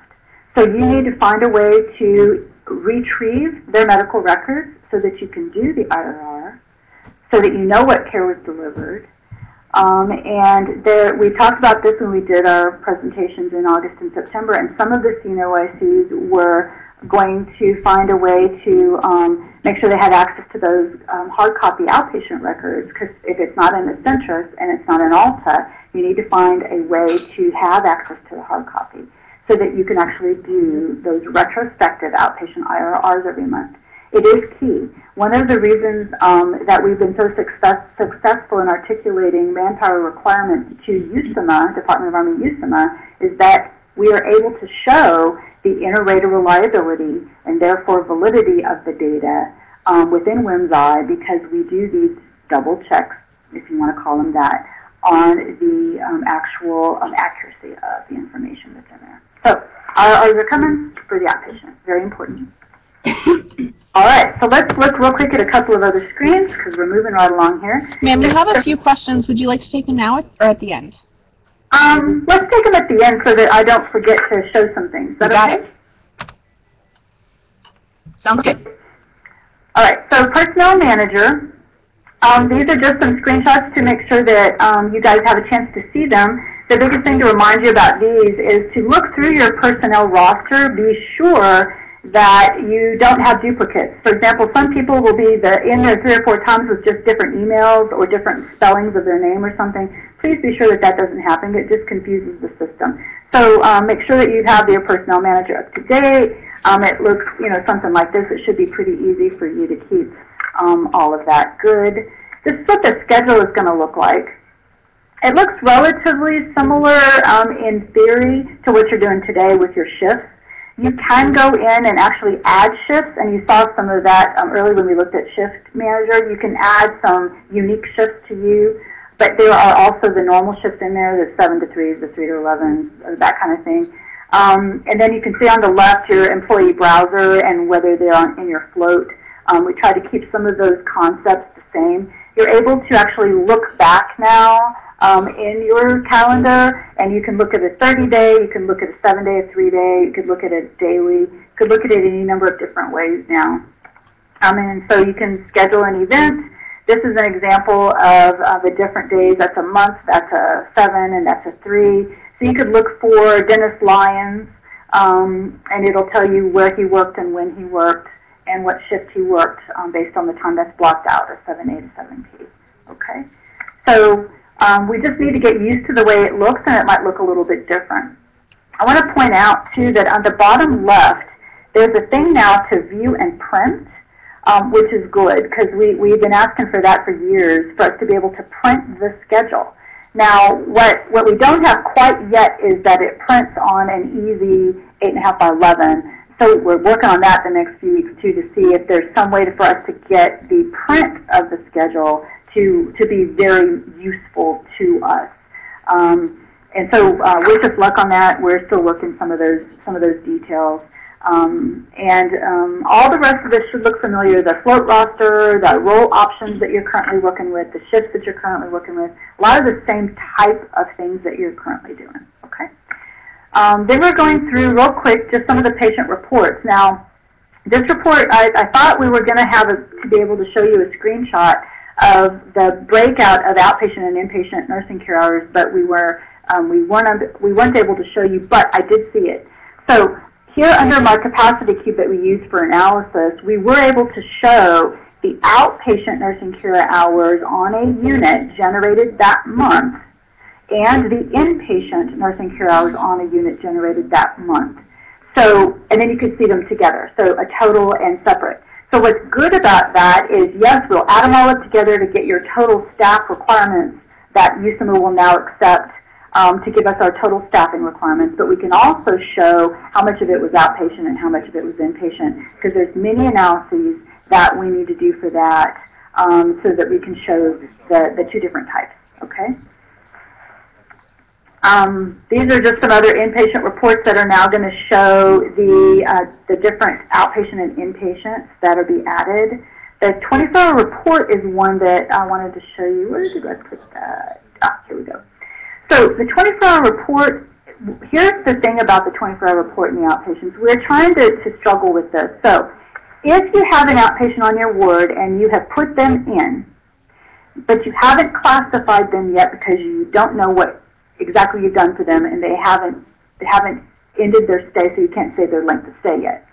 So you need to find a way to retrieve their medical records so that you can do the IRR, so that you know what care was delivered. We talked about this when we did our presentations in August and September, and some of the CNOICs were going to find a way to make sure they had access to those hard copy outpatient records, because if it's not in the Centris and it's not in Alta, you need to find a way to have access to the hard copy, so that you can actually do those retrospective outpatient IRRs every month. It is key. One of the reasons that we've been so successful in articulating manpower requirements to USIMA, Department of Army USIMA, is that we are able to show the inter-rater reliability and therefore validity of the data within WMSNi, because we do these double checks, if you want to call them that, on the actual accuracy of the information that's in there. So IRRs are coming for the outpatient. Very important. All right, so let's look real quick at a couple of other screens because we're moving right along here. Ma'am, we have a few questions. Would you like to take them now or at the end? Let's take them at the end so that I don't forget to show some things. Is that okay? It. Sounds good. All right, so Personnel Manager. These are just some screenshots to make sure that you guys have a chance to see them. The biggest thing to remind you about these is to look through your personnel roster. Be sure that you don't have duplicates. For example, some people will be in there 3 or 4 times with just different emails or different spellings of their name or something. Please be sure that that doesn't happen. It just confuses the system. So make sure that you have your personnel manager up to date. It looks, something like this. It should be pretty easy for you to keep all of that good. This is what the schedule is going to look like. It looks relatively similar in theory to what you're doing today with your shifts. You can go in and actually add shifts, and you saw some of that earlier when we looked at Shift Manager. You can add some unique shifts to you, but there are also the normal shifts in there, the 7 to 3s, the 3 to 11s, that kind of thing. And then you can see on the left your employee browser and whether they're in your float. We try to keep some of those concepts the same. You're able to actually look back now in your calendar, and you can look at a 30-day, you can look at a 7-day, a 3-day, you could look at it daily, you could look at it any number of different ways now. And so you can schedule an event. This is an example of the different days. That's a month, that's a 7, and that's a 3. So you could look for Dennis Lyons, and it'll tell you where he worked and when he worked and what shift he worked based on the time that's blocked out, a 7A to 7P. Okay? So We just need to get used to the way it looks, and it might look a little bit different. I want to point out, too, that on the bottom left, there's a thing now to view and print, which is good, because we've been asking for that for years, for us to be able to print the schedule. Now, what we don't have quite yet is that it prints on an easy 8.5 by 11. So we're working on that the next few weeks, too, to see if there's some way for us to get the print of the schedule to be very useful to us. And so wish us luck on that. We're still working some of those details. All the rest of it should look familiar. The float roster, the role options that you're currently working with, the shifts that you're currently working with, a lot of the same type of things that you're currently doing. Okay. Then we're going through real quick just some of the patient reports. Now, this report, I thought we were going to be able to show you a screenshot of the breakout of outpatient and inpatient nursing care hours, but we weren't able to show you, but I did see it. So here under my capacity cube that we use for analysis, we were able to show the outpatient nursing care hours on a unit generated that month and the inpatient nursing care hours on a unit generated that month. So, and then you could see them together, so a total and separate. So what's good about that is, yes, we'll add them all up together to get your total staff requirements that USIMA will now accept to give us our total staffing requirements, but we can also show how much of it was outpatient and how much of it was inpatient, because there's many analyses that we need to do for that so that we can show the two different types, okay? These are just some other inpatient reports that are now going to show the different outpatient and inpatients that will be added. The 24-hour report is one that I wanted to show you. Where did I put that? Ah, here we go. So the 24-hour report, here's the thing about the 24-hour report in the outpatients. We're trying to struggle with this. So if you have an outpatient on your ward and you have put them in, but you haven't classified them yet because you don't know what exactly you've done for them, and they haven't ended their stay, so you can't say their length of stay yet.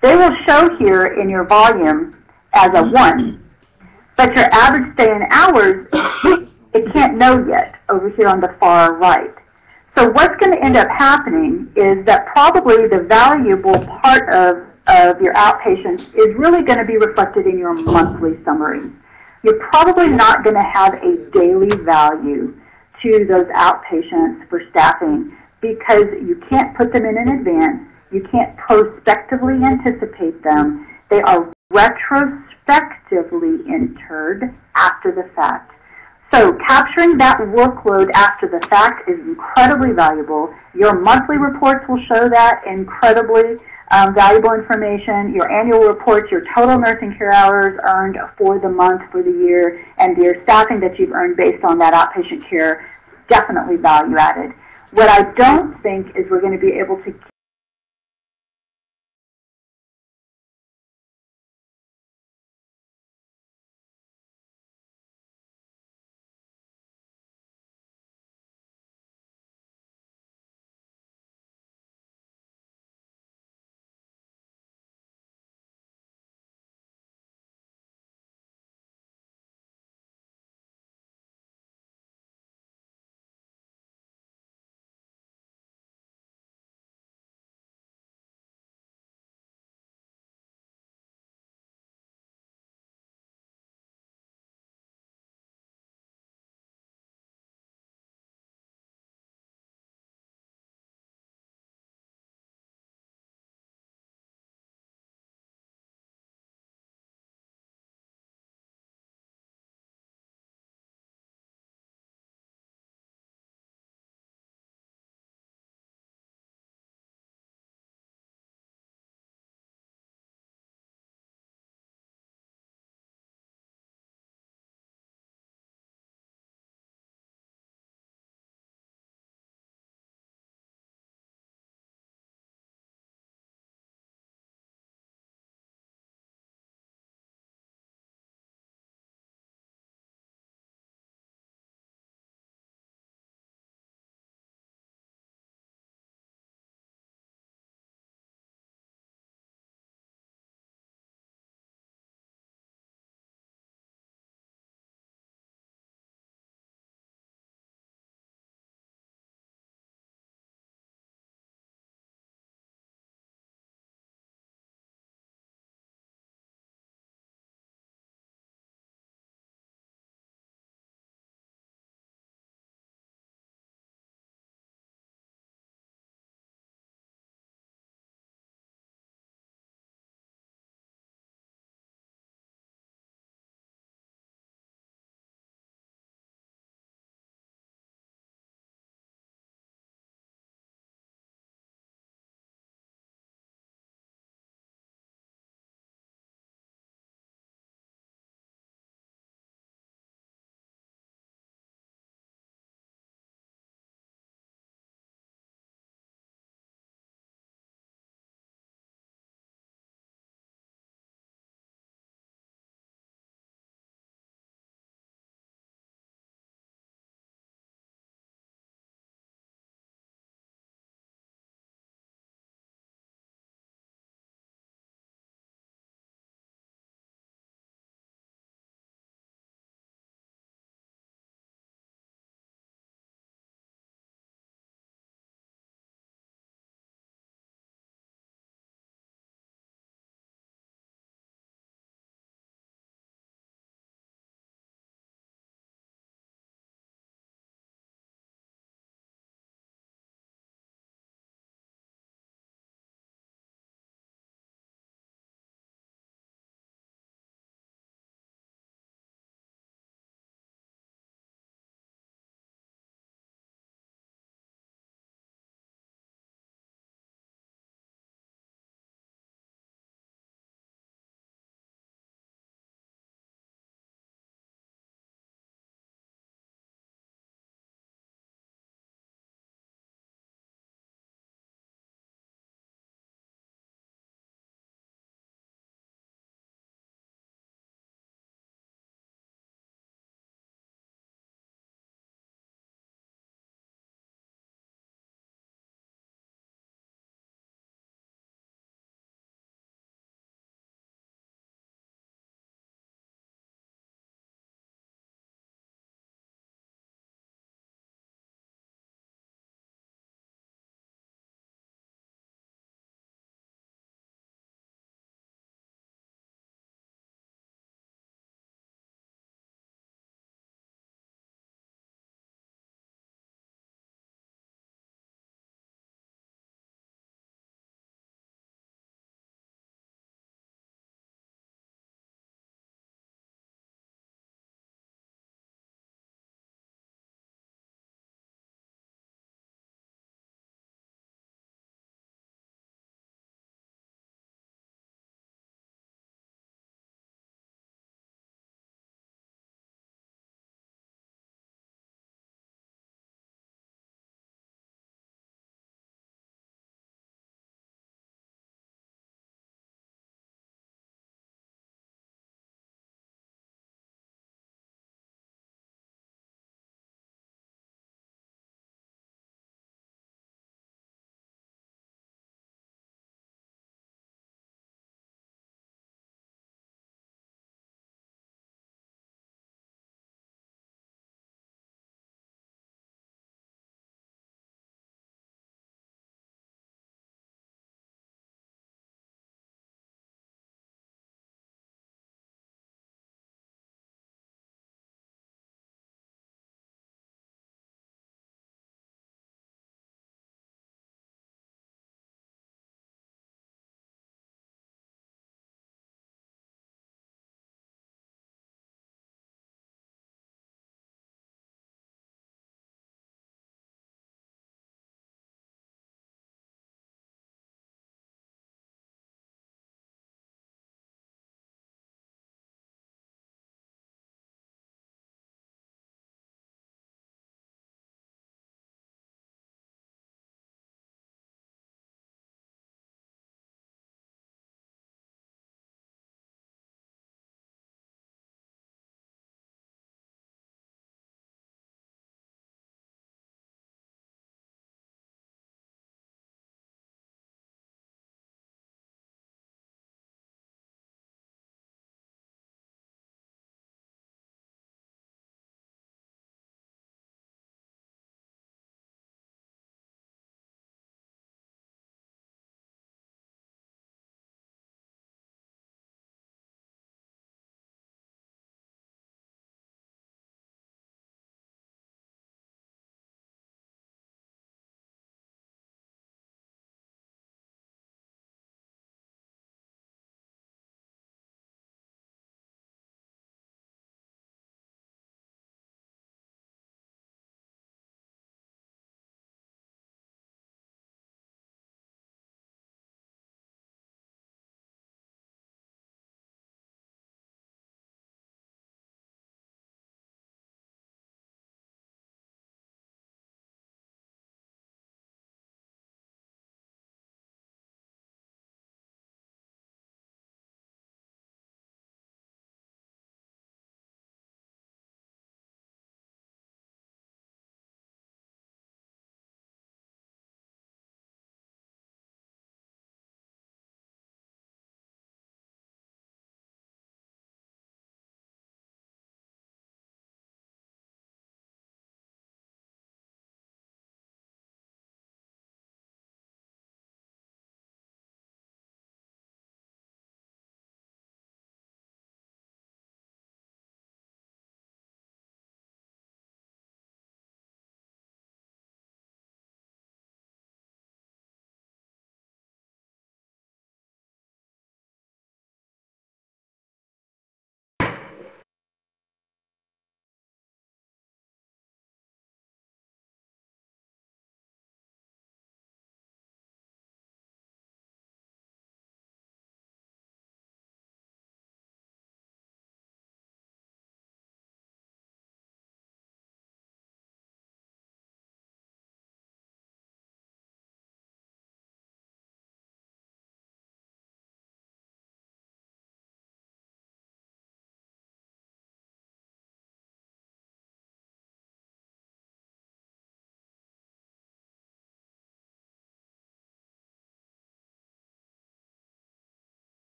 They will show here in your volume as a 1, but your average stay in hours, it can't know yet over here on the far right. So what's going to end up happening is that probably the valuable part of your outpatients is really going to be reflected in your monthly summary. You're probably not going to have a daily value to those outpatients for staffing because you can't put them in advance. You can't prospectively anticipate them. They are retrospectively entered after the fact. So capturing that workload after the fact is incredibly valuable. Your monthly reports will show that incredibly valuable information. Your annual reports, your total nursing care hours earned for the month, for the year, and your staffing that you've earned based on that outpatient care, definitely value added. What I don't think is we're going to be able to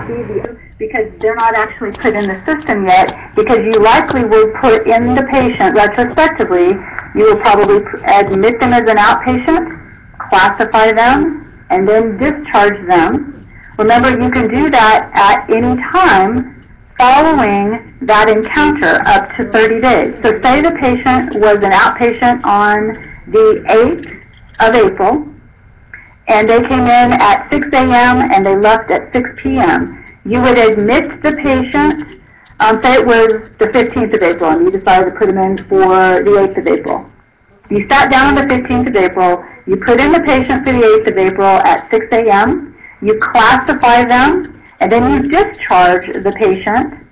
not be because they're not actually put in the system yet, because you likely will put in the patient retrospectively. You will probably admit them as an outpatient, classify them, and then discharge them. Remember, you can do that at any time following that encounter up to 30 days. So say the patient was an outpatient on the 8th of April, and they came in at 6 a.m. and they left at 6 p.m. You would admit the patient, say it was the 15th of April, and you decided to put them in for the 8th of April. You sat down on the 15th of April, you put in the patient for the 8th of April at 6 a.m., you classify them, and then you discharge the patient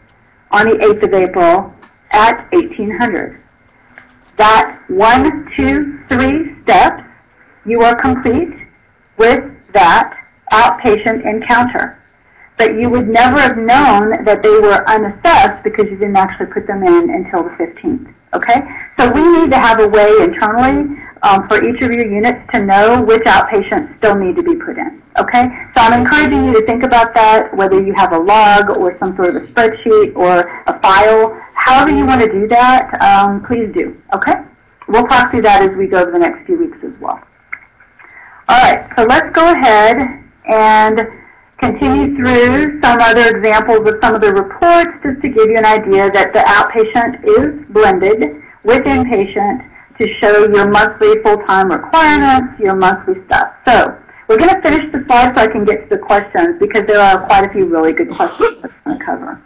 on the 8th of April at 1800. That 1, 2, 3 steps, you are complete with that outpatient encounter. But you would never have known that they were unassessed because you didn't actually put them in until the 15th. Okay? So we need to have a way internally for each of your units to know which outpatients still need to be put in. Okay? So I'm encouraging you to think about that, whether you have a log or some sort of a spreadsheet or a file. However you want to do that, please do. Okay? We'll talk through that as we go over the next few weeks as well. All right, so let's go ahead and continue through some other examples of some of the reports just to give you an idea that the outpatient is blended with inpatient to show your monthly full-time requirements, your monthly stuff. So we're going to finish the slide so I can get to the questions because there are quite a few really good questions that I'm going to cover.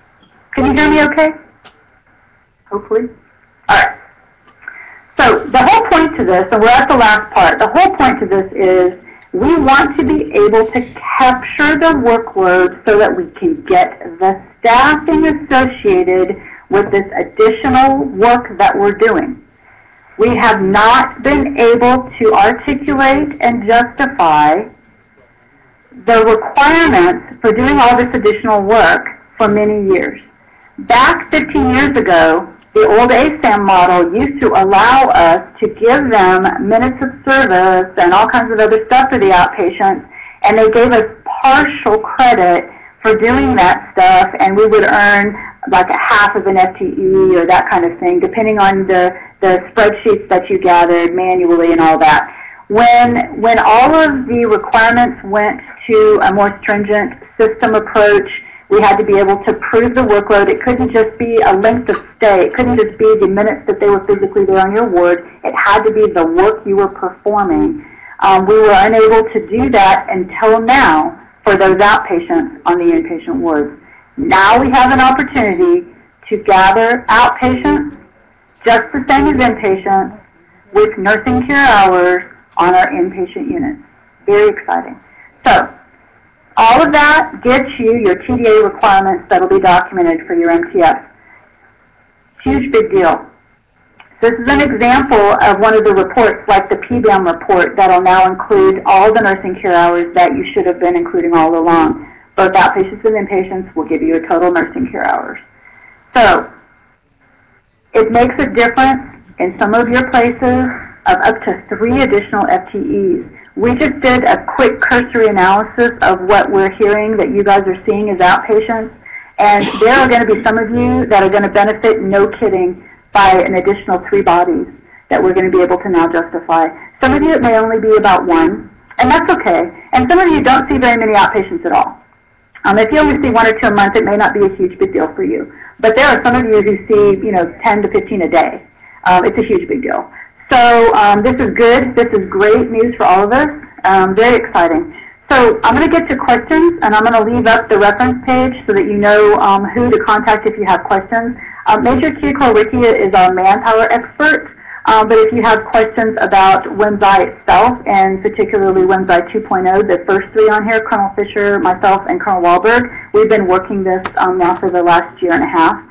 Can you hear me okay? Hopefully. All right. So the whole point to this, and we're at the last part, the whole point to this is we want to be able to capture the workload so that we can get the staffing associated with this additional work that we're doing. We have not been able to articulate and justify the requirements for doing all this additional work for many years. Back 15 years ago, the old ASAM model used to allow us to give them minutes of service and all kinds of other stuff for the outpatients, and they gave us partial credit for doing that stuff, and we would earn like a half of an FTE or that kind of thing, depending on the spreadsheets that you gathered manually and all that. When all of the requirements went to a more stringent system approach, we had to be able to prove the workload. It couldn't just be a length of stay. It couldn't just be the minutes that they were physically there on your ward. It had to be the work you were performing. We were unable to do that until now for those outpatients on the inpatient wards. Now we have an opportunity to gather outpatients just the same as inpatients with nursing care hours on our inpatient units. Very exciting. So all of that gets you your TDA requirements that will be documented for your MTS. Huge big deal. This is an example of one of the reports, like the PBAM report, that will now include all the nursing care hours that you should have been including all along. Both outpatients and inpatients will give you a total nursing care hours. So it makes a difference in some of your places of up to 3 additional FTEs. We just did a quick cursory analysis of what we're hearing that you guys are seeing as outpatients, and there are going to be some of you that are going to benefit, no kidding, by an additional 3 bodies that we're going to be able to now justify. Some of you, it may only be about 1, and that's okay. And some of you don't see very many outpatients at all. If you only see 1 or 2 a month, it may not be a huge big deal for you. But there are some of you who see, 10 to 15 a day. It's a huge big deal. So this is good. This is great news for all of us. Very exciting. So I'm going to get to questions, and I'm going to leave up the reference page so that you know who to contact if you have questions. Major Kiyokoriki is our manpower expert. But if you have questions about WMSNi itself, and particularly WMSNi 2.0, the first 3 on here, Colonel Fisher, myself, and Colonel Wahlberg, we've been working this now for the last year and a half.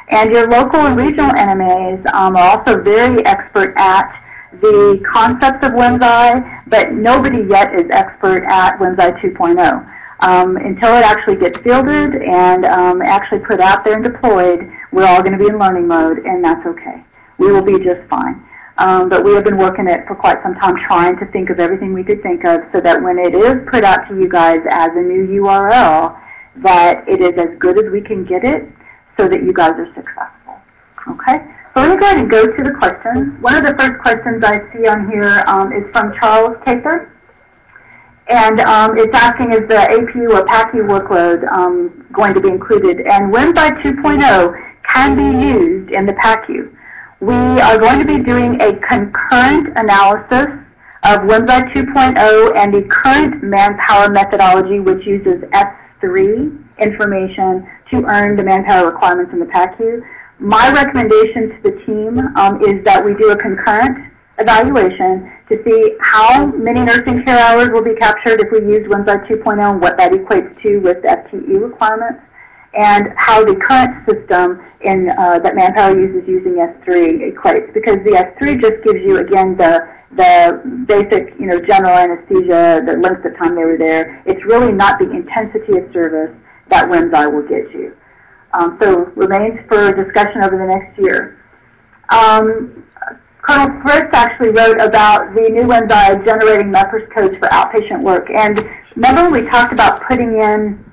And your local and regional NMAs are also very expert at the concepts of WMSNi, but nobody yet is expert at WMSNi 2.0. Until it actually gets fielded and actually put out there and deployed, we're all going to be in learning mode, and that's okay. We will be just fine. But we have been working it for quite some time, trying to think of everything we could think of so that when it is put out to you guys as a new URL, that it is as good as we can get it so that you guys are successful. Okay? So let me go ahead and go to the questions. One of the first questions I see on here is from Charles Cather. And it's asking, is the APU or PACU workload going to be included? And WMSNi 2.0 can be used in the PACU. We are going to be doing a concurrent analysis of WMSNi 2.0 and the current manpower methodology, which uses F3 information to earn the manpower requirements in the PACU. My recommendation to the team is that we do a concurrent evaluation to see how many nursing care hours will be captured if we use WMSNi 2.0 and what that equates to with the FTE requirements, and how the current system in that Manpower uses using S3 equates, because the S3 just gives you, again, the basic, general anesthesia, the length of time they were there. It's really not the intensity of service that WMSNi will get you. So remains for discussion over the next year. Colonel Fritz actually wrote about the new WMSNi generating MEPRS codes for outpatient work. And remember when we talked about putting in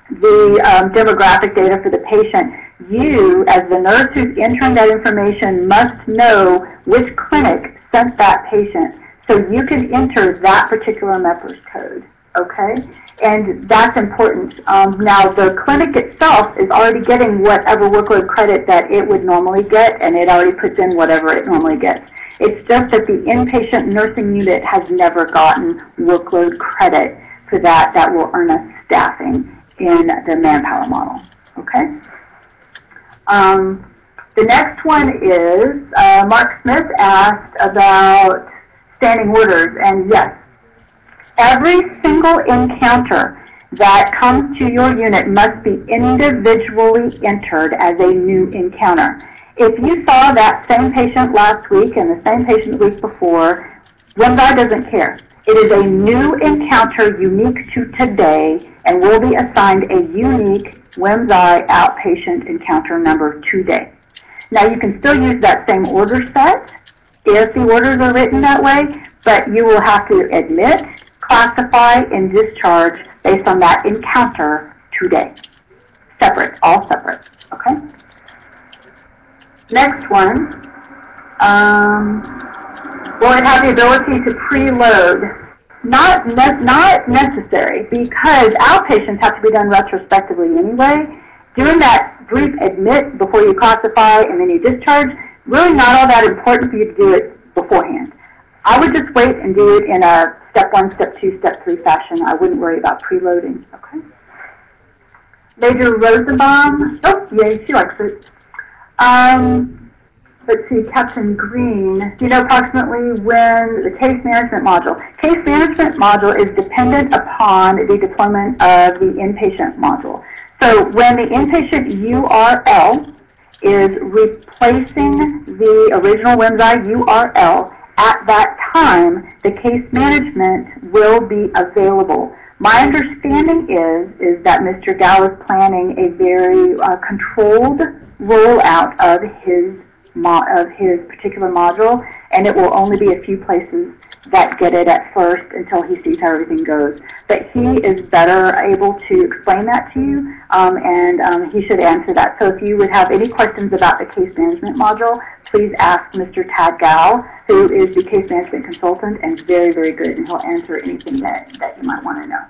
the demographic data for the patient, you, as the nurse who's entering that information, must know which clinic sent that patient so you can enter that particular MEPRS code, okay? And that's important. Now, the clinic itself is already getting whatever workload credit that it would normally get, and it already puts in whatever it normally gets. It's just that the inpatient nursing unit has never gotten workload credit for that. That will earn us staffing in the manpower model, okay? The next one is, Mark Smith asked about standing orders, and yes, every single encounter that comes to your unit must be individually entered as a new encounter. If you saw that same patient last week and the same patient the week before, WMSNi doesn't care. It is a new encounter unique to today and will be assigned a unique WMSNi outpatient encounter number today. Now, you can still use that same order set if the orders are written that way, but you will have to admit, classify, and discharge based on that encounter today. Separate, all separate, okay? Next one, will it have the ability to preload? Not necessary, because outpatients have to be done retrospectively anyway. Doing that brief admit before you classify and then you discharge, really not all that important for you to do it beforehand. I would just wait and do it in a step 1, step 2, step 3 fashion. I wouldn't worry about preloading, okay? Major Rosenbaum, oh, yeah, she likes it. Let's see, Captain Green, do you know approximately when the case management module? Case management module is dependent upon the deployment of the inpatient module. So when the inpatient URL is replacing the original WMSNi URL, at that time, the case management will be available. My understanding is that Mr. Gao is planning a very controlled rollout of his particular module, and it will only be a few places that get it at first until he sees how everything goes. But he is better able to explain that to you, and he should answer that. So if you would have any questions about the case management module, please ask Mr. Tad Gao, who is the case management consultant and very, very good, and he'll answer anything that you might want to know.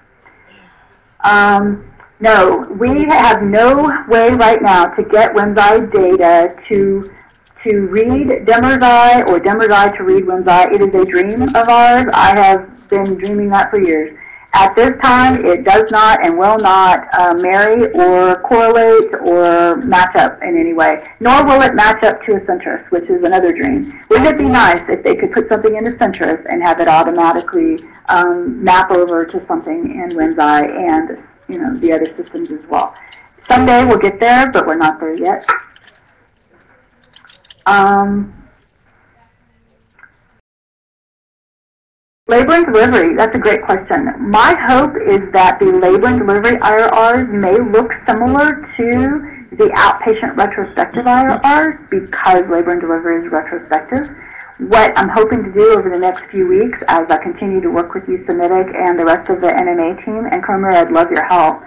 No, we have no way right now to get WMSNi data to read DEMRSI or DEMRSI to read WMSNi. It is a dream of ours. I have been dreaming that for years. At this time, it does not and will not marry or correlate or match up in any way, nor will it match up to a Centris, which is another dream. Wouldn't it be nice if they could put something into Centris and have it automatically map over to something in WMSNi and the other systems as well? Someday we'll get there, but we're not there yet. Labor and delivery, that's a great question. My hope is that the labor and delivery IRRs may look similar to the outpatient retrospective IRRs because labor and delivery is retrospective. What I'm hoping to do over the next few weeks as I continue to work with you, Semitic, and the rest of the NMA team, and Cromer, I'd love your help,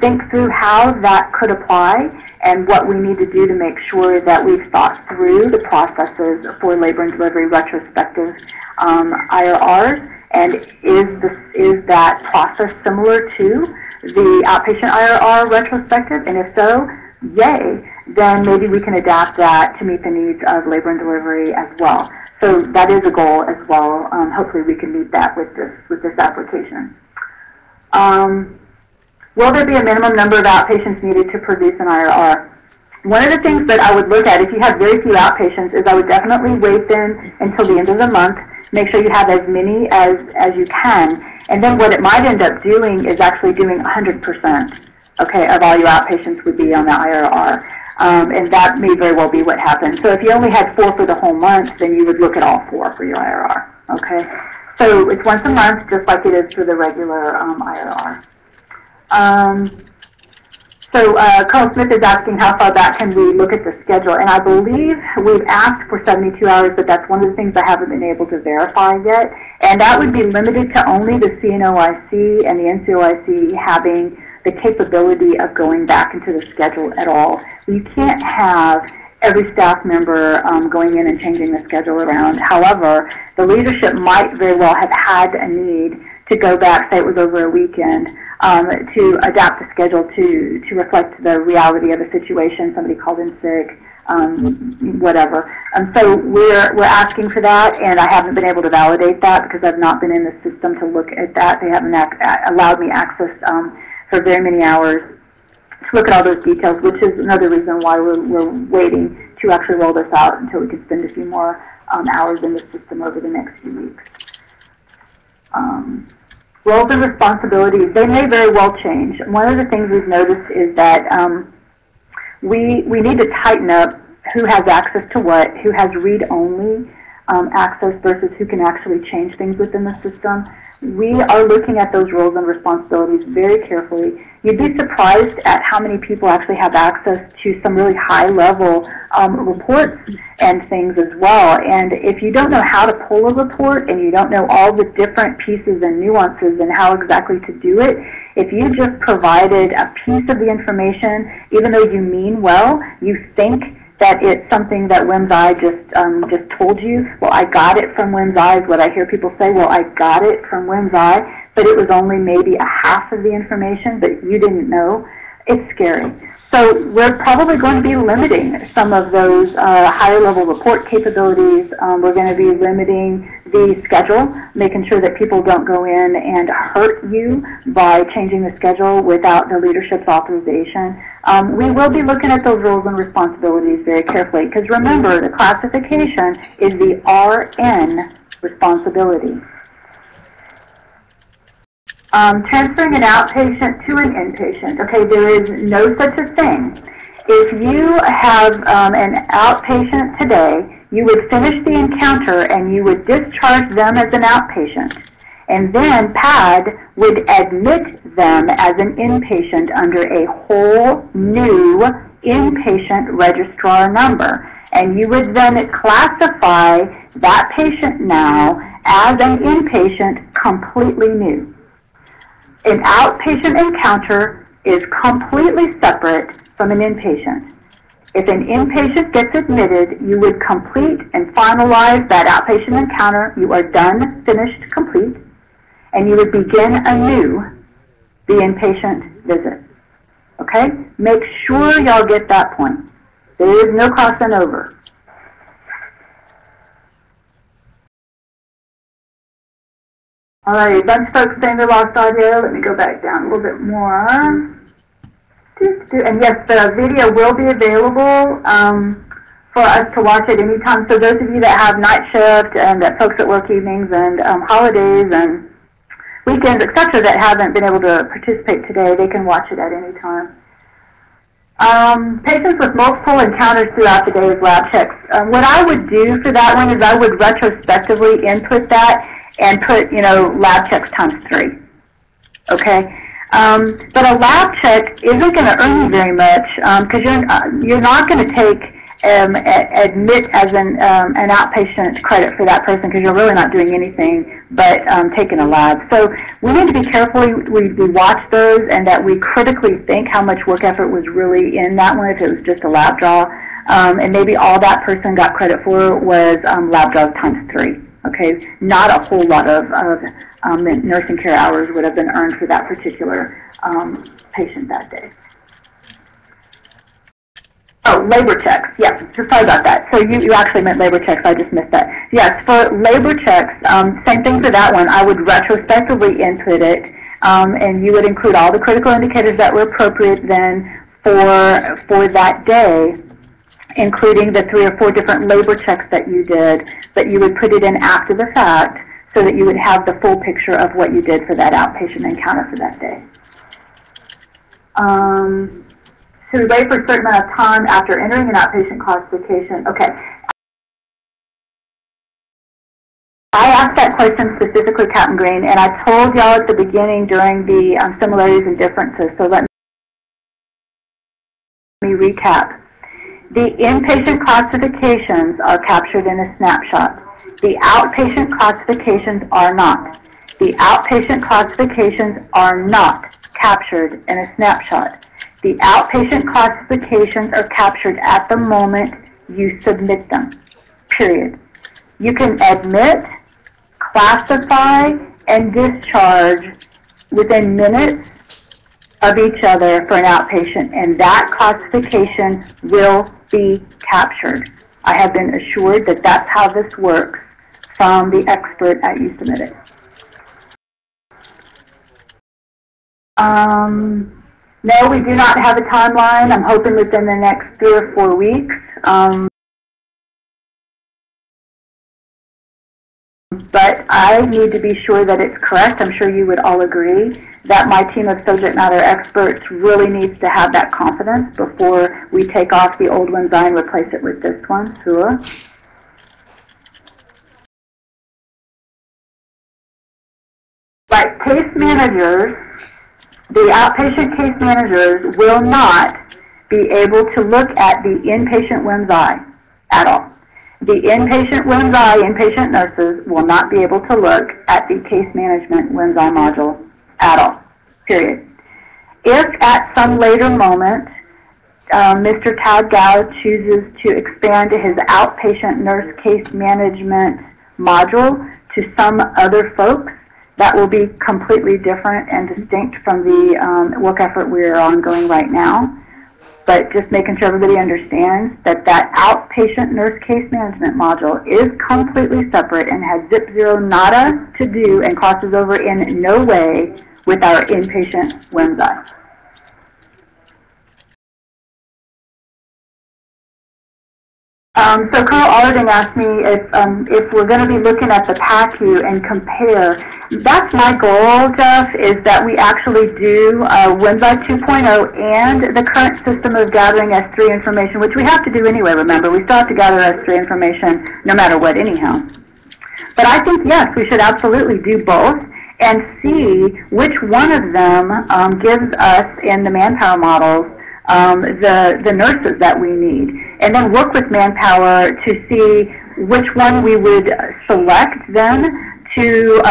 think through how that could apply and what we need to do to make sure that we've thought through the processes for labor and delivery retrospective IRRs, and is that process similar to the outpatient IRR retrospective, and if so, yay, then maybe we can adapt that to meet the needs of labor and delivery as well. So that is a goal as well. Hopefully we can meet that with this application. Will there be a minimum number of outpatients needed to produce an IRR? One of the things that I would look at if you have very few outpatients is I would definitely wait then until the end of the month. Make sure you have as many as you can. And then what it might end up doing is actually doing 100%, okay, of all your outpatients would be on the IRR. And that may very well be what happens. So if you only had 4 for the whole month, then you would look at all 4 for your IRR, okay? So it's once a month, just like it is for the regular IRR. So Carl Smith is asking how far back can we look at the schedule, and I believe we've asked for 72 hours, but that's one of the things I haven't been able to verify yet, and that would be limited to only the CNOIC and the NCOIC having the capability of going back into the schedule at all. You can't have every staff member going in and changing the schedule around. However, the leadership might very well have had a need to go back, say it was over a weekend, to adapt the schedule to reflect the reality of the situation. Somebody called in sick, whatever. So we're asking for that, and I haven't been able to validate that because I've not been in the system to look at that. They haven't allowed me access for very many hours to look at all those details, which is another reason why we're waiting to actually roll this out until we can spend a few more hours in the system over the next few weeks. Roles and responsibilities, they may very well change. One of the things we've noticed is that we need to tighten up who has access to what, who has read-only access versus who can actually change things within the system. We are looking at those roles and responsibilities very carefully. You'd be surprised at how many people actually have access to some really high-level reports and things as well. And if you don't know how to pull a report and you don't know all the different pieces and nuances and how exactly to do it, if you just provided a piece of the information, even though you mean well, you think that it's something that WMSNi just told you. Well, I got it from WMSNi is what I hear people say. Well, I got it from WMSNi, but it was only maybe a half of the information that you didn't know. It's scary. So we're probably going to be limiting some of those higher level report capabilities. We're going to be limiting the schedule, making sure that people don't go in and hurt you by changing the schedule without the leadership's authorization. We will be looking at those roles and responsibilities very carefully, because remember, the classification is the RN responsibility. Transferring an outpatient to an inpatient. Okay, there is no such a thing. If you have an outpatient today, you would finish the encounter and you would discharge them as an outpatient. And then PAD would admit them as an inpatient under a whole new inpatient registrar number. And you would then classify that patient now as an inpatient completely new. An outpatient encounter is completely separate from an inpatient. If an inpatient gets admitted, you would complete and finalize that outpatient encounter. You are done, finished, complete, and you would begin anew the inpatient visit. Okay? Make sure y'all get that point. There is no crossing over. All right, a bunch of folks saying they lost audio. Let me go back down a little bit more. And yes, the video will be available for us to watch at any time. So those of you that have night shift and that folks that work evenings and holidays and weekends, etc., that haven't been able to participate today, they can watch it at any time. Patients with multiple encounters throughout the day with lab checks. What I would do for that one is I would retrospectively input that and put, lab checks ×3. Okay? But a lab check isn't going to earn you very much because you're not going to take admit as an outpatient credit for that person because you're really not doing anything but taken a lab. So we need to be careful we watch those and that we critically think how much work effort was really in that one if it was just a lab draw. And maybe all that person got credit for was lab draws times 3. Okay, not a whole lot of nursing care hours would have been earned for that particular patient that day. Oh, labor checks. Yes, so sorry about that. So you actually meant labor checks. I just missed that. Yes, for labor checks, same thing for that one. I would retrospectively input it, and you would include all the critical indicators that were appropriate then for that day, including the 3 or 4 different labor checks that you did, but you would put it in after the fact so that you would have the full picture of what you did for that outpatient encounter for that day. Should we wait for a certain amount of time after entering an outpatient classification? Okay. I asked that question specifically, Captain Green, and I told y'all at the beginning during the similarities and differences, so let me recap. The inpatient classifications are captured in a snapshot. The outpatient classifications are not. The outpatient classifications are not captured in a snapshot. The outpatient classifications are captured at the moment you submit them, period. You can admit, classify, and discharge within minutes of each other for an outpatient, and that classification will be captured. I have been assured that that's how this works from the expert at USubmit It. No, we do not have a timeline. I'm hoping within the next 3 or 4 weeks. But I need to be sure that it's correct. I'm sure you would all agree that my team of subject matter experts really needs to have that confidence before we take off the old WMSNi and replace it with this one, SUA. Right, case managers, the outpatient case managers will not be able to look at the inpatient WMSNi at all. The inpatient WMSNi, inpatient nurses, will not be able to look at the case management WMSNi module at all, period. If at some later moment Mr. Tad Gao chooses to expand his outpatient nurse case management module to some other folks, that will be completely different and distinct from the work effort we are ongoing right now. But just making sure everybody understands that that outpatient nurse case management module is completely separate and has zip zero nada to do and crosses over in no way with our inpatient WMSNi. So Colonel Allarding asked me if we're going to be looking at the PACU and compare. That's my goal, Jeff, is that we actually do WMSNi 2.0 and the current system of gathering S3 information, which we have to do anyway, remember. We still have to gather S3 information no matter what anyhow. But I think, yes, we should absolutely do both and see which one of them gives us in the manpower models the nurses that we need, and then work with manpower to see which one we would select then to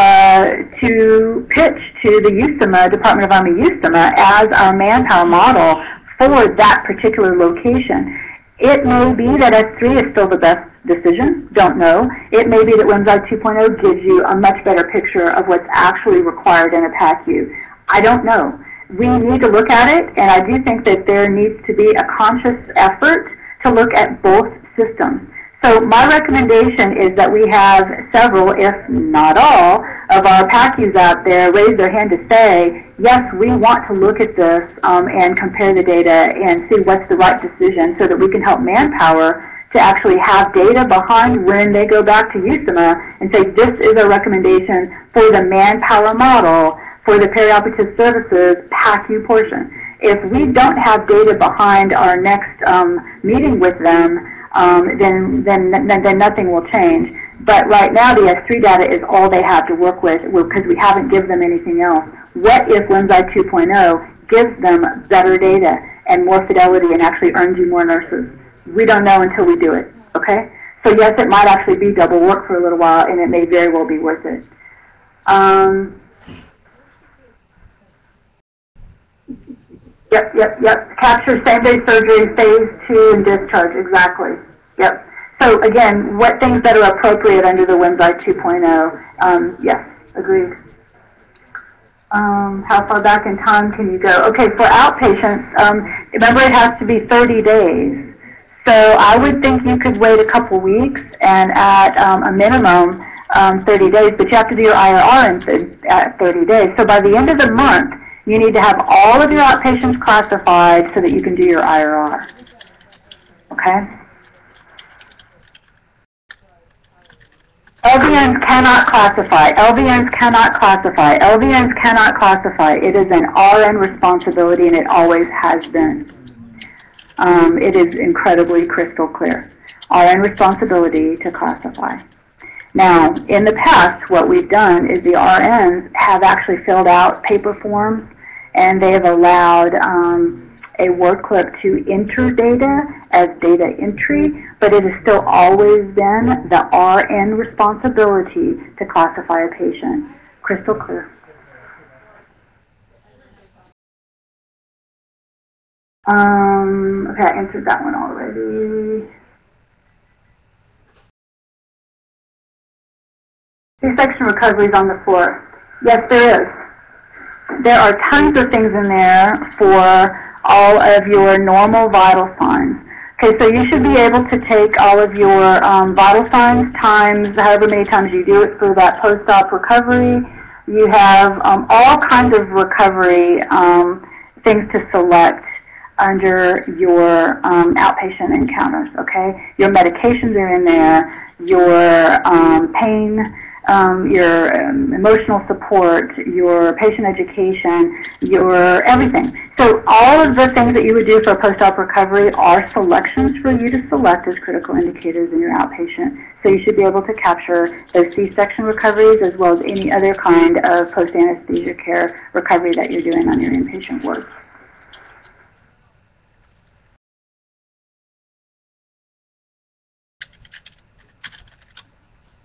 pitch to the USIMA, Department of Army USIMA, as our manpower model for that particular location. It may be that S3 is still the best decision, don't know. It may be that WMSNi 2.0 gives you a much better picture of what's actually required in a PACU. I don't know. We need to look at it, and I do think that there needs to be a conscious effort to look at both systems. So my recommendation is that we have several, if not all, of our PACUs out there raise their hand to say, yes, we want to look at this and compare the data and see what's the right decision so that we can help manpower to actually have data behind when they go back to USIMA and say, this is a recommendation for the manpower model for the perioperative services PACU portion. If we don't have data behind our next meeting with them, then nothing will change. But right now, the S3 data is all they have to work with because we haven't given them anything else. What if WMSNi 2.0 gives them better data and more fidelity and actually earns you more nurses? We don't know until we do it, okay? So yes, it might actually be double work for a little while, and it may very well be worth it. Yep. Capture same-day surgery, phase 2, and discharge, exactly. Yep. So again, what things that are appropriate under the WMSNi 2.0? Yes, agreed. How far back in time can you go? Okay, for outpatients, remember it has to be 30 days. So I would think you could wait a couple weeks and at a minimum 30 days, but you have to do your IRR at 30 days. So by the end of the month, you need to have all of your outpatients classified so that you can do your IRR. Okay? LVNs cannot classify. LVNs cannot classify. LVNs cannot classify. It is an RN responsibility, and it always has been. It is incredibly crystal clear. RN responsibility to classify. Now, in the past, what we've done is the RNs have actually filled out paper forms, and they have allowed a work clerk to enter data as data entry, but it has still always been the RN responsibility to classify a patient. Crystal clear. Okay, I answered that one already. C-section recoveries on the floor. Yes, there is. There are tons of things in there for all of your normal vital signs. Okay, so you should be able to take all of your vital signs times however many times you do it for that post-op recovery. You have all kinds of recovery things to select under your outpatient encounters, okay? Your medications are in there, your pain, your emotional support, your patient education, your everything. So all of the things that you would do for a post-op recovery are selections for you to select as critical indicators in your outpatient. So you should be able to capture those C-section recoveries as well as any other kind of post-anesthesia care recovery that you're doing on your inpatient wards.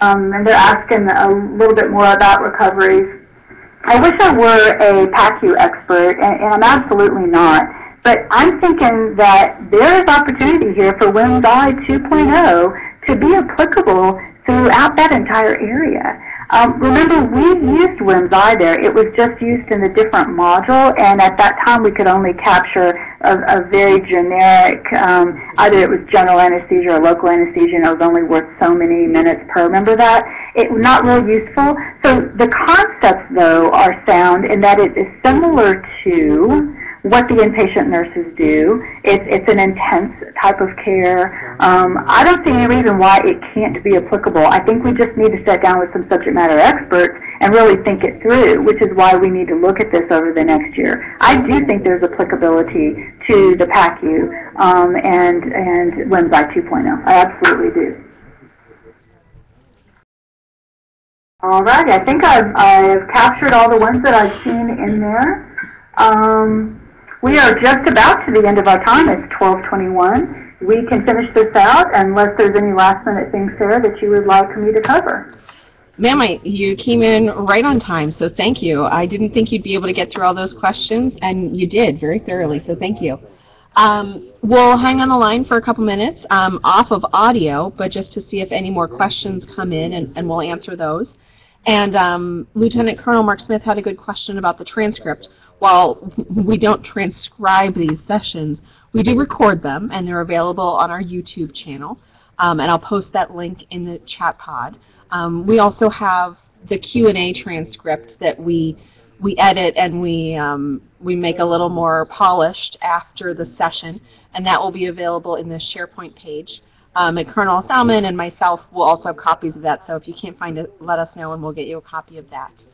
And they're asking a little bit more about recoveries. I wish I were a PACU expert, and I'm absolutely not. But I'm thinking that there is opportunity here for WMSNi 2.0 to be applicable throughout that entire area. Remember, we used WMSNi there. It was just used in a different module, and at that time we could only capture a very generic, either it was general anesthesia or local anesthesia, and it was only worth so many minutes per. Remember that? It was not real useful. So the concepts, though, are sound in that it is similar to what the inpatient nurses do. It's an intense type of care. I don't see any reason why it can't be applicable. I think we just need to sit down with some subject matter experts and really think it through, which is why we need to look at this over the next year. I do think there's applicability to the PACU and WMSNi 2.0. I absolutely do. All right, I think I've captured all the ones that I've seen in there. We are just about to the end of our time. It's 12:21. We can finish this out unless there's any last-minute things, Sarah, that you would like me to cover. Ma'am, you came in right on time, so thank you. I didn't think you'd be able to get through all those questions, and you did very thoroughly, so thank you. We'll hang on the line for a couple minutes off of audio, but just to see if any more questions come in, and we'll answer those. And Lieutenant Colonel Mark Smith had a good question about the transcript. While we don't transcribe these sessions, we do record them, and they're available on our YouTube channel. And I'll post that link in the chat pod. We also have the Q&A transcript that we edit and we make a little more polished after the session, and that will be available in the SharePoint page. And Colonel Salmon and myself will also have copies of that, so if you can't find it, let us know and we'll get you a copy of that.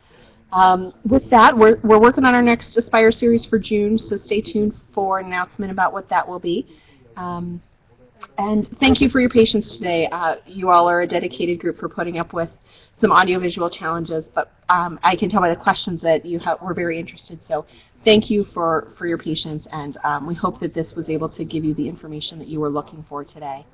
With that, we're working on our next Aspire series for June, so stay tuned for an announcement about what that will be. And thank you for your patience today. You all are a dedicated group for putting up with some audiovisual challenges, but I can tell by the questions that you were very interested, so thank you for your patience, and we hope that this was able to give you the information that you were looking for today.